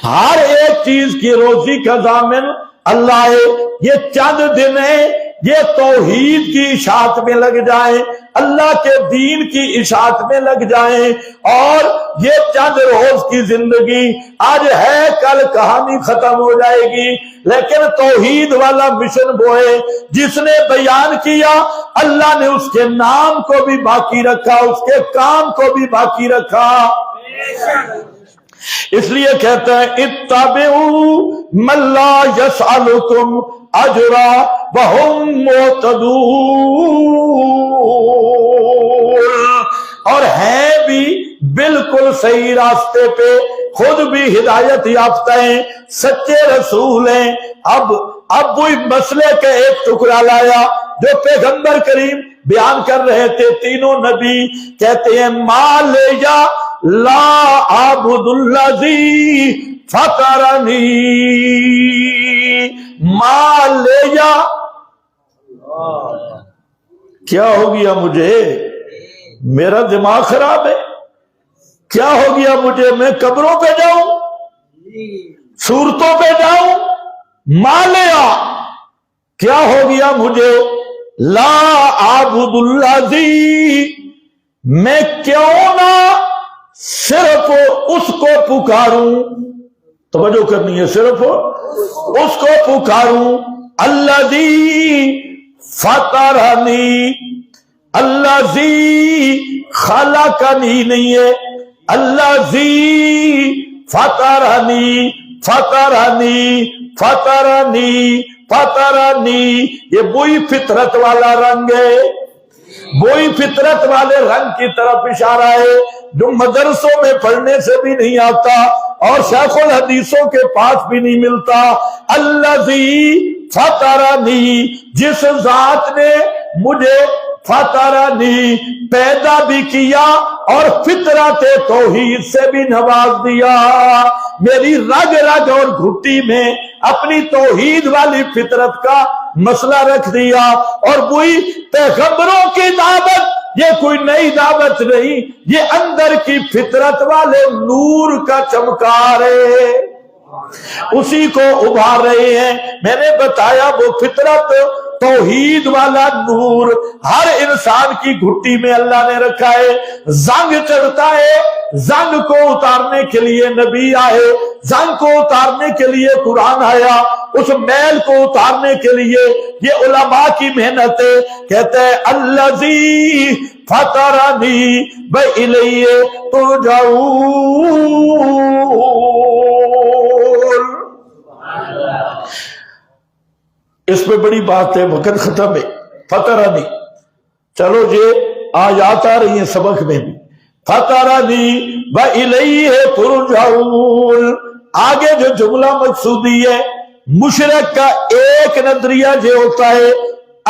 ہر ایک چیز کی روزی کا ضامن اللہ ہے۔ یہ چند دن ہے، یہ توحید کی اشاعت میں لگ جائیں، اللہ کے دین کی اشاعت میں لگ جائیں، اور یہ چند روز کی زندگی آج ہے کل کہانی ختم ہو جائے گی، لیکن توحید والا مشن وہ ہے جس نے بیان کیا اللہ نے اس کے نام کو بھی باقی رکھا، اس کے کام کو بھی باقی رکھا۔ اس لیے کہتا ہے اتبعوا من لا یسألکم اجرا وہم مہتدون، اور ہیں بھی بالکل صحیح راستے پہ، خود بھی ہدایت یافتہ ہیں، سچے رسول ہیں۔ اب وہی مسئلے کا ایک ٹکڑا لایا جو پیغمبر کریم بیان کر رہے تھے، تینوں نبی کہتے ہیں ما لیا لا عبد الذی فطرنی، ما لیا کیا ہو گیا مجھے؟ میرا دماغ خراب ہے؟ کیا ہو گیا مجھے؟ میں قبروں پہ جاؤں، صورتوں پہ جاؤں؟ ما لیا کیا ہو گیا مجھے؟ لا عبد الذی، میں کیوں نہ صرف اس کو پکاروں، توجہ کرنی ہے، صرف اس کو پکاروں، الذی فطرنی، الذی خلقنی نہیں ہے، الذی فطرنی، فطرنی فطرنی فطرنی، یہ وہی فطرت والا رنگ ہے، وہی فطرت والے رنگ کی طرف اشارہ ہے جو مدرسوں میں پڑھنے سے بھی نہیں آتا اور شیخ الحدیثوں کے پاس بھی نہیں ملتا۔ الذی فطرنی، جس ذات نے مجھے فطرنی پیدا بھی کیا اور فطرت توحید سے بھی نواز دیا، میری رگ رگ اور گھٹی میں اپنی توحید والی فطرت کا مسئلہ رکھ دیا، اور وہی پیغمبروں کی دعوت، یہ کوئی نئی دعوت نہیں، یہ اندر کی فطرت والے نور کا چمکار ہے، اسی کو ابھار رہے ہیں۔ میں نے بتایا وہ فطرت توحید والا نور ہر انسان کی گھٹی میں اللہ نے رکھا ہے، زنگ چڑھتا ہے، زنگ کو اتارنے کے لیے نبی آئے، زنگ کو اتارنے کے لیے قرآن آیا، اس میل کو اتارنے کے لیے یہ علماء کی محنت ہے۔ کہتے ہیں الذی فطرنی وإلیہ ترجعون، اس پہ بڑی بات ہے، وقت ختم ہے۔ فطرنی، چلو یہ آیات آ رہی ہیں سبق میں بھی، فطرنی وإلیہ ترجعون، آگے جو جملہ مقصودی ہے، مشرک کا ایک نظریہ یہ ہوتا ہے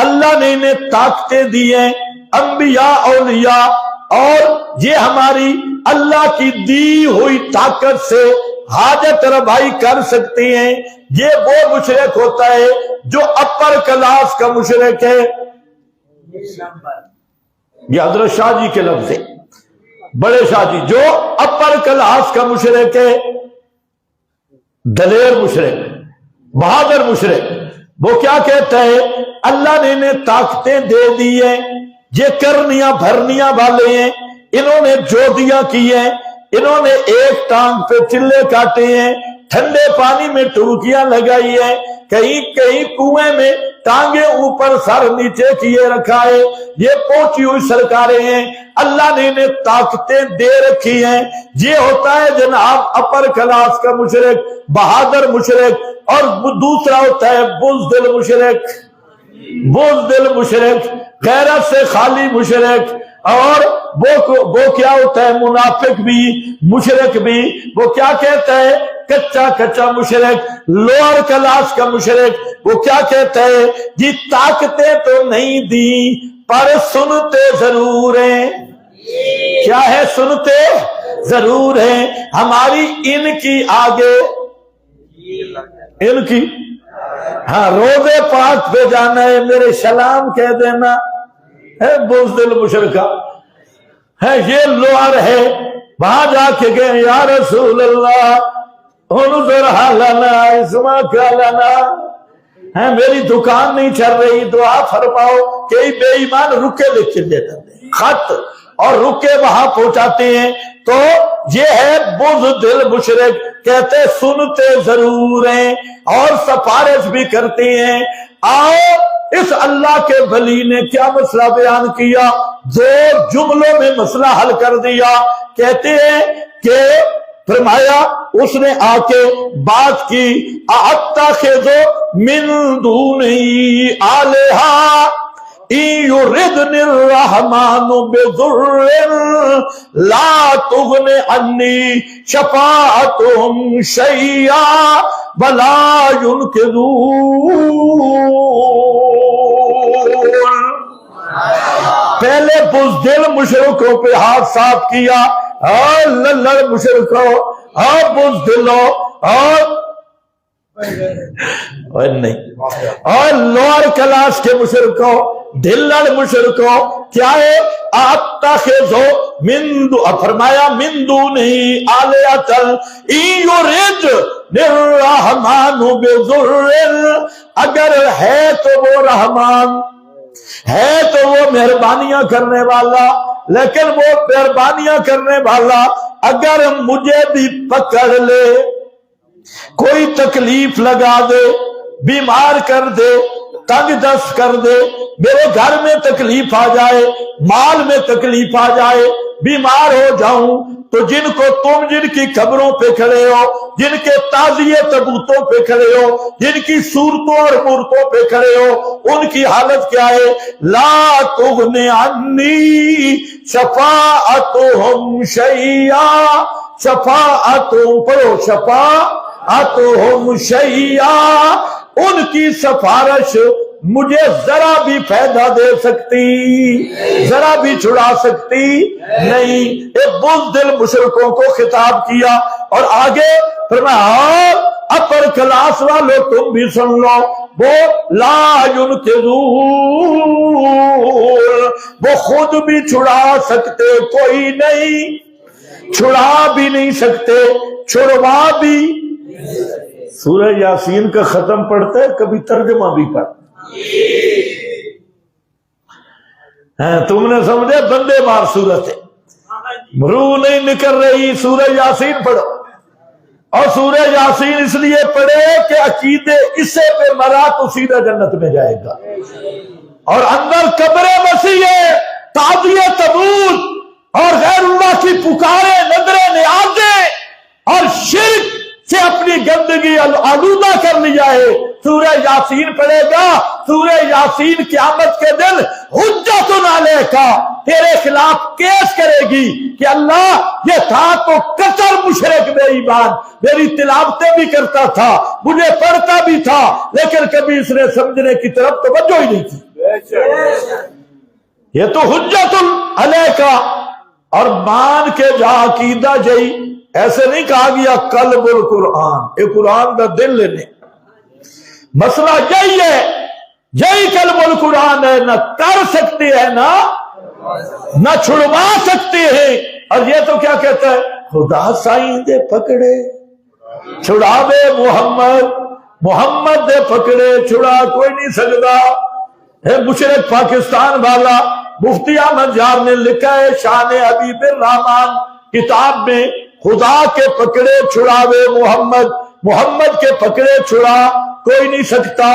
اللہ نے انہیں طاقتیں دی ہیں، انبیاء اولیاء، اور یہ ہماری اللہ کی دی ہوئی طاقت سے حاجت روائی کر سکتے ہیں۔ یہ وہ مشرک ہوتا ہے جو اپر کلاس کا مشرک ہے، یہ حضرت شاہ جی کے لفظ ہے، بڑے شاہ جی جو اپر کلاس کا مشرک ہے، دلیر مشرک، بہادر مشرک، وہ کیا کہتا ہے اللہ نے انہیں طاقتیں دے دی ہیں، یہ کرنیاں بھرنیاں والے ہیں، انہوں نے جودیاں کی ہیں، انہوں نے ایک ٹانگ پہ چلے کاٹے ہیں، ٹھنڈے پانی میں ٹبکیاں لگائی ہیں، کہیں کہیں کنویں میں ٹانگیں اوپر سر نیچے کیے رکھا ہے، یہ پہنچی ہوئی سرکاریں ہیں، اللہ نے انہیں طاقتیں دے رکھی ہیں۔ یہ ہوتا ہے جناب اپر کلاس کا مشرک، بہادر مشرک، اور دوسرا ہوتا ہے بزدل مشرک، بزدل مشرک، غیرت سے خالی مشرک، اور وہ کیا ہوتا ہے منافق بھی مشرک بھی، وہ کیا کہتا ہے کچا کچا مشرک، لوئر کلاس کا مشرک، وہ کیا کہتا ہے جی طاقتیں تو نہیں دی پر سنتے ضرور ہیں، کیا ہے سنتے ضرور ہیں، ہماری ان کی آگے ان کی، ہاں روزے پاک پہ جانا ہے میرے سلام کہہ دینا ہے بزدل مشرکہ ہے، یہ لوہر ہے، وہاں جا کے گئے یا رسول اللہ انظر حالنا اسمعک لنا، ہے میری دکان نہیں چل رہی دعا فرماؤ، کئی بے ایمان رکے لکھ کے دیتے ہیں خط اور رکے وہاں پہنچاتے ہیں، تو یہ ہے بزدل مشرک، کہتے سنتے ضرور ہیں اور سفارش بھی کرتے ہیں۔ آؤ اس اللہ کے ولی نے کیا مسئلہ بیان کیا، دو جملوں میں مسئلہ حل کر دیا، کہتے ہیں کہ فرمایا اس نے آ کے بات کی اَأَتَّخِذُ مِن دُونِهِ آلِهَةً إِن يُرِدْنِ الرَّحْمَنُ بِضُرٍّ لَا تُغْنِ عَنِّي شَفَاعَتُهُمْ شَيْئًا وَلَا يُنْقِذُونَ۔ پہلے بزدل مشرکوں پہ ہاتھ صاف کیا، اور للڑ مشرکوں اور بزدلوں اور نہیں اور لوئر کلاس کے مشرکوں دلڑ مشرکوں کیا ہے اتخذو فرمایا من دونہی آلیۃ ان یرد الرحمن بضر، اگر ہے تو وہ رحمان ہے تو وہ مہربانیاں کرنے والا، لیکن وہ مہربانیاں کرنے والا اگر مجھے بھی پکڑ لے، کوئی تکلیف لگا دے، بیمار کر دے، تنگ دست کر دے، میرے گھر میں تکلیف آ جائے، مال میں تکلیف آ جائے، بیمار ہو جاؤں، تو جن کو تم جن کی قبروں پہ کھڑے ہو، جن کے تعزیے تبوتوں پہ کھڑے ہو، جن کی صورتوں اور مورتوں پہ کھڑے ہو، ان کی حالت کیا ہے لا تغن عنی شفاعتہم شیئا، شفاعتہم پڑھو شفاعتہم شیئا، ان کی سفارش مجھے ذرا بھی فائدہ دے سکتی، ذرا بھی چھڑا سکتی نہیں۔ ایک بزدل مشرکوں کو خطاب کیا، اور آگے فرمایا اپر کلاس والوں تم بھی سن لو، وہ لا ينقذون، وہ خود بھی چھڑا سکتے کوئی نہیں، چھڑا بھی نہیں سکتے، چھڑوا بھی۔ سورہ یاسین کا ختم پڑھتا ہے کبھی ترجمہ بھی پڑھتا، تم نے سمجھے بندے مار صورت ہے، روح نہیں نکل رہی، سورہ یاسین پڑھو، اور سورہ یاسین اس لیے پڑھے کہ عقیدے اسے پہ مرا تو سیدھا جنت میں جائے گا، اور اندر قبر مسیح تعزیہ تبوت اور غیر اللہ کی پکارے نظریں نیازیں اور شرک سے اپنی گندگی آلودہ کر لیا ہے، سورہ یاسین پڑھے گا، سورہ یاسین قیامت کے دن حجت علیک کا تیرے خلاف کیس کرے گی کہ اللہ یہ تھا تو کثر مشرک بے ایمان، میری تلاوتیں بھی کرتا تھا، مجھے پڑھتا بھی تھا، لیکن کبھی اس نے سمجھنے کی طرف توجہ ہی نہیں کی، یہ تو حجت علیک کا، اور مان کے جا عقیدہ جئی، ایسے نہیں کہا گیا قلب القرآن، یہ قرآن کا دل لینے، مسئلہ یہی ہے یہی کلمہ قرآن ہے، نہ کر سکتے ہیں نہ چھڑوا سکتے ہیں۔ اور یہ تو کیا کہتا ہے، خدا سائیں دے پکڑے چھڑاوے محمد دے پکڑے چھڑا کوئی نہیں سکتا ہے۔ مشرق پاکستان والا مفتی احمد یار نے لکھا ہے شان حبیب الرحمان کتاب میں، خدا کے پکڑے چھڑاوے محمد کے پکڑے چھڑا کوئی نہیں سکتا،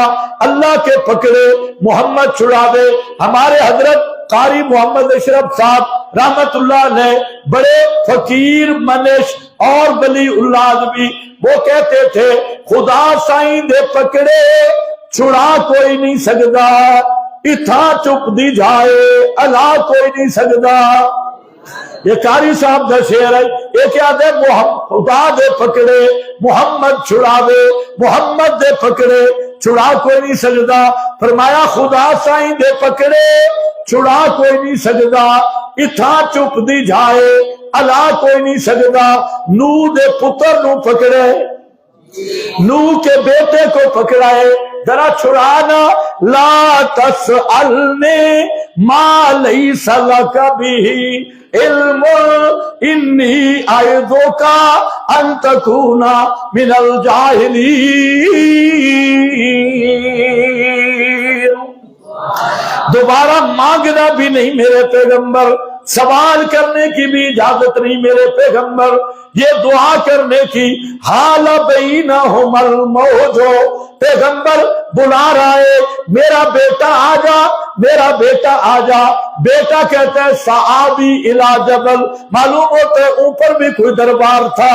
اللہ کے پکڑے محمد چھڑاوے۔ ہمارے حضرت قاری محمد اشرف صاحب رحمت اللہ علیہ بڑے فقیر منش اور ولی اللہ آدمی، وہ کہتے تھے خدا سائیں دے پکڑے چھڑا کوئی نہیں سکتا، اتھا چپ دی جائے اللہ کوئی نہیں سکتا۔ یہ قاری صاحب دا شعر ہے، یہ کیا دے خدا دے پکڑے محمد چھڑاوے، محمد دے پکڑے چھڑا کوئی نہیں سکتا۔ فرمایا خدا سائیں دے پکڑے چھڑا کوئی نہیں سکتا، اتھا چپ دی جائے اللہ کوئی نہیں سکتا۔ نو دے پتر نو پکڑے، نو کے بیٹے کو پکڑائے، ذرا چھڑانا۔ لا تسألنی ما لیس لک بہ علم انی اعظک ان تکون من الجاہلین۔ دوبارہ مانگنا بھی نہیں میرے پیغمبر، سوال کرنے کی بھی اجازت نہیں میرے پیغمبر، یہ دعا کرنے کی۔ حال بینہم الموج، پیغمبر بلا رہا ہے میرا بیٹا آ جا، میرا بیٹا آ جا۔ بیٹا کہتا ہے صحابی الی جبل، معلوم ہوتا ہے اوپر بھی کوئی دربار تھا۔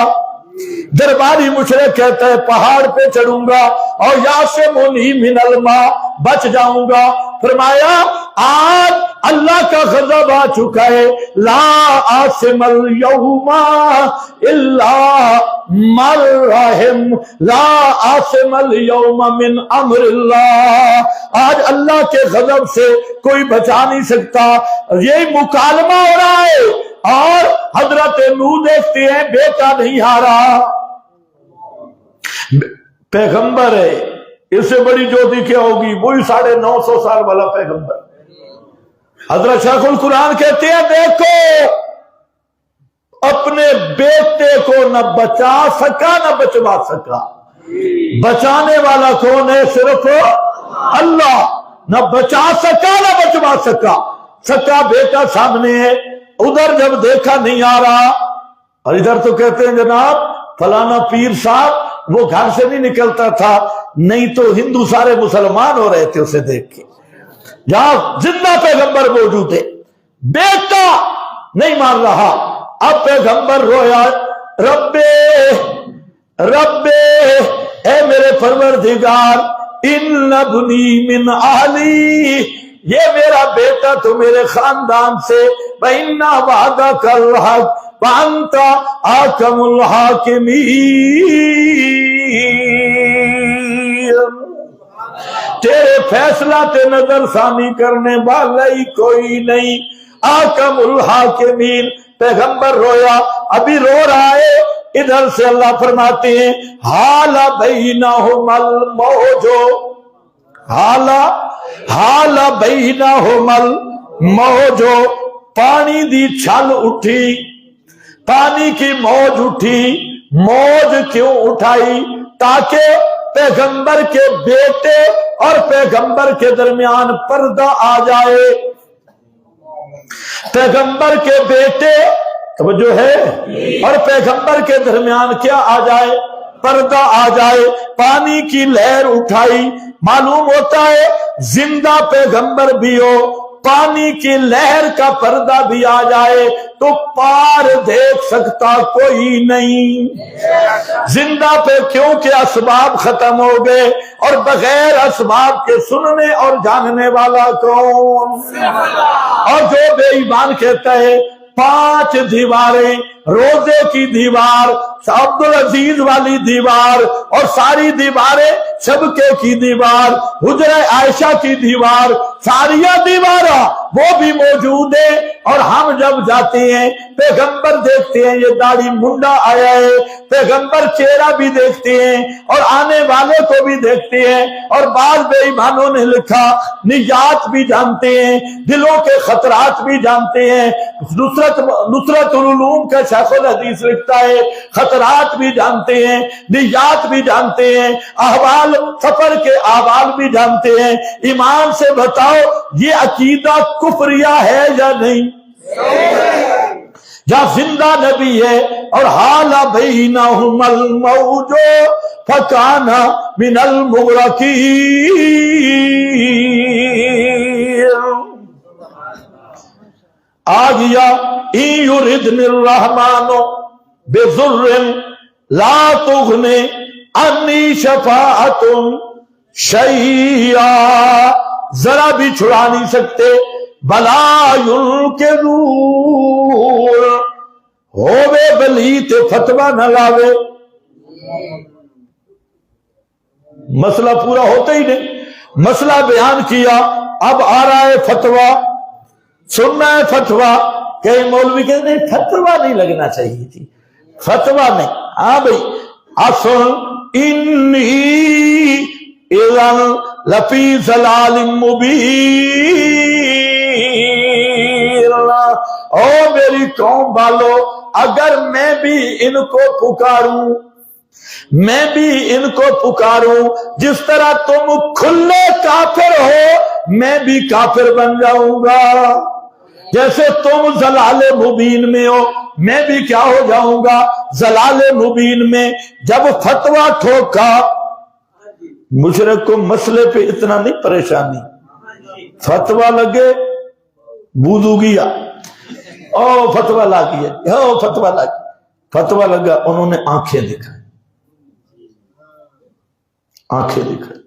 درباری مشرک کہتا ہے پہاڑ پہ چڑھوں گا اور یاسمونی من الماء، بچ جاؤں گا۔ فرمایا آج اللہ کا غضب آ چکا ہے، لا عاصم اليوم الا من رحم، لا عاصم اليوم من امر اللہ۔ آج اللہ کے غضب سے کوئی بچا نہیں سکتا۔ یہی مکالمہ ہو رہا ہے اور حضرت نوح دیکھتے ہیں بیٹا نہیں آ رہا، پیغمبر ہے، اس سے بڑی جوتی کیا ہوگی، وہی 950 سال والا پیغمبر۔ حضرت شیخ القرآن کہتے ہیں دیکھو اپنے بیٹے کو نہ بچا سکا نہ بچوا سکا، بچانے والا کون ہے؟ صرف اللہ۔ نہ بچا سکا نہ بچوا سکا، سکا بیٹا سامنے ہے، ادھر جب دیکھا نہیں آ رہا، اور ادھر تو کہتے ہیں جناب فلانا پیر صاحب وہ گھر سے نہیں نکلتا تھا، نہیں تو ہندو سارے مسلمان ہو رہے تھے اسے دیکھ کے، جہاں زندہ پیغمبر موجود ہے، بیٹا نہیں مان رہا۔ اب پیغمبر رویا، رب اے میرے پروردگار، ان ابنی من اہلی، یہ میرا بیٹا تو میرے خاندان سے، وَإِنَّا وَعْدَكَ الْحَقُّ وَأَنْتَ أَحْكَمُ الْحَاكِمِينَ، تیرے فیصلہ تے نظر ثانی کرنے والا ہی کوئی نہیں، احکم الحاکمین۔ پیغمبر رویا، ابھی رو رہا ہے، ادھر سے اللہ فرماتے ہیں حال بینہم الموج، حال بینہم الموج، پانی دی چھل اٹھی، پانی کی موج اٹھی۔ موج کیوں اٹھائی؟ تاکہ پیغمبر کے بیٹے اور پیغمبر کے درمیان پردہ آ جائے، پیغمبر کے بیٹے توجہ ہے اور پیغمبر کے درمیان کیا آ جائے؟ پردہ آ جائے۔ پانی کی لہر اٹھائی، معلوم ہوتا ہے زندہ پیغمبر بھی ہو، پانی کی لہر کا پردہ بھی آ جائے تو پار دیکھ سکتا کوئی نہیں زندہ پہ، کیونکہ اسباب ختم ہو گئے، اور بغیر اسباب کے سننے اور جاننے والا کون؟ اور جو بے ایمان کہتا ہے 5 دیواریں روزے کی دیوار، عبدالعزیز والی دیوار اور ساری دیواریں، شبکے کی دیوار، حجرہ عائشہ کی دیوار، ساریہ دیوارہ وہ بھی موجود ہے۔ اور ہم جب جاتے ہیں پیغمبر دیکھتے ہیں یہ داڑھی منڈا آیا ہے، پیغمبر چہرہ بھی دیکھتے ہیں اور آنے والے کو بھی دیکھتے ہیں، اور بعض بے ایمانوں نے لکھا نیات بھی جانتے ہیں، دلوں کے خطرات بھی جانتے ہیں۔ نصرت العلوم کا شیخ الحدیث لکھتا ہے خطرات بھی جانتے ہیں، نیات بھی جانتے ہیں، احوال سفر کے احوال بھی جانتے ہیں۔ ایمان سے بتاؤ یہ عقیدہ کفریہ ہے یا نہیں؟ یا زندہ نبی ہے؟ اور حال بینہم الموج فکان من المغرقین۔ آ گیا ان یردن الرحمن بضر لا تغنی انی شفاعتم شیئا، ذرا بھی چھڑا نہیں سکتے۔ بلا ینکرون، ہووے بلی تے فتوہ نہ لاوے۔ مسئلہ پورا ہوتا ہی نہیں، مسئلہ بیان کیا، اب آ رہا ہے فتوہ، سننا ہے فتوہ۔ کئی مولوی کہتے ہیں فتوہ نہیں لگنا چاہیے تھی، فتوہ نہیں۔ ہاں بھئی اصل انی اذن لفی ضلال مبین۔ او میری قوم والو، اگر میں بھی ان کو پکاروں، میں بھی ان کو پکاروں، جس طرح تم کھلے کافر ہو میں بھی کافر بن جاؤں گا، جیسے تم ضلال مبین میں ہو میں بھی کیا ہو جاؤں گا؟ ضلال مبین میں۔ جب فتویٰ ٹھوکا، مشرک کو مسئلے پہ اتنا نہیں پریشانی، فتویٰ لگے بودو گیا، او فتویٰ لا گیا، او فتویٰ لا گیا، فتویٰ لگا، انہوں نے آنکھیں دکھائی، آنکھیں دکھائی،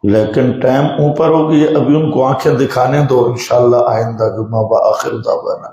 لیکن ٹائم اوپر ہو گئی، ابھی ان کو آنکھیں دکھانے دو، انشاءاللہ آئندہ جمعہ۔ وآخر دعوانا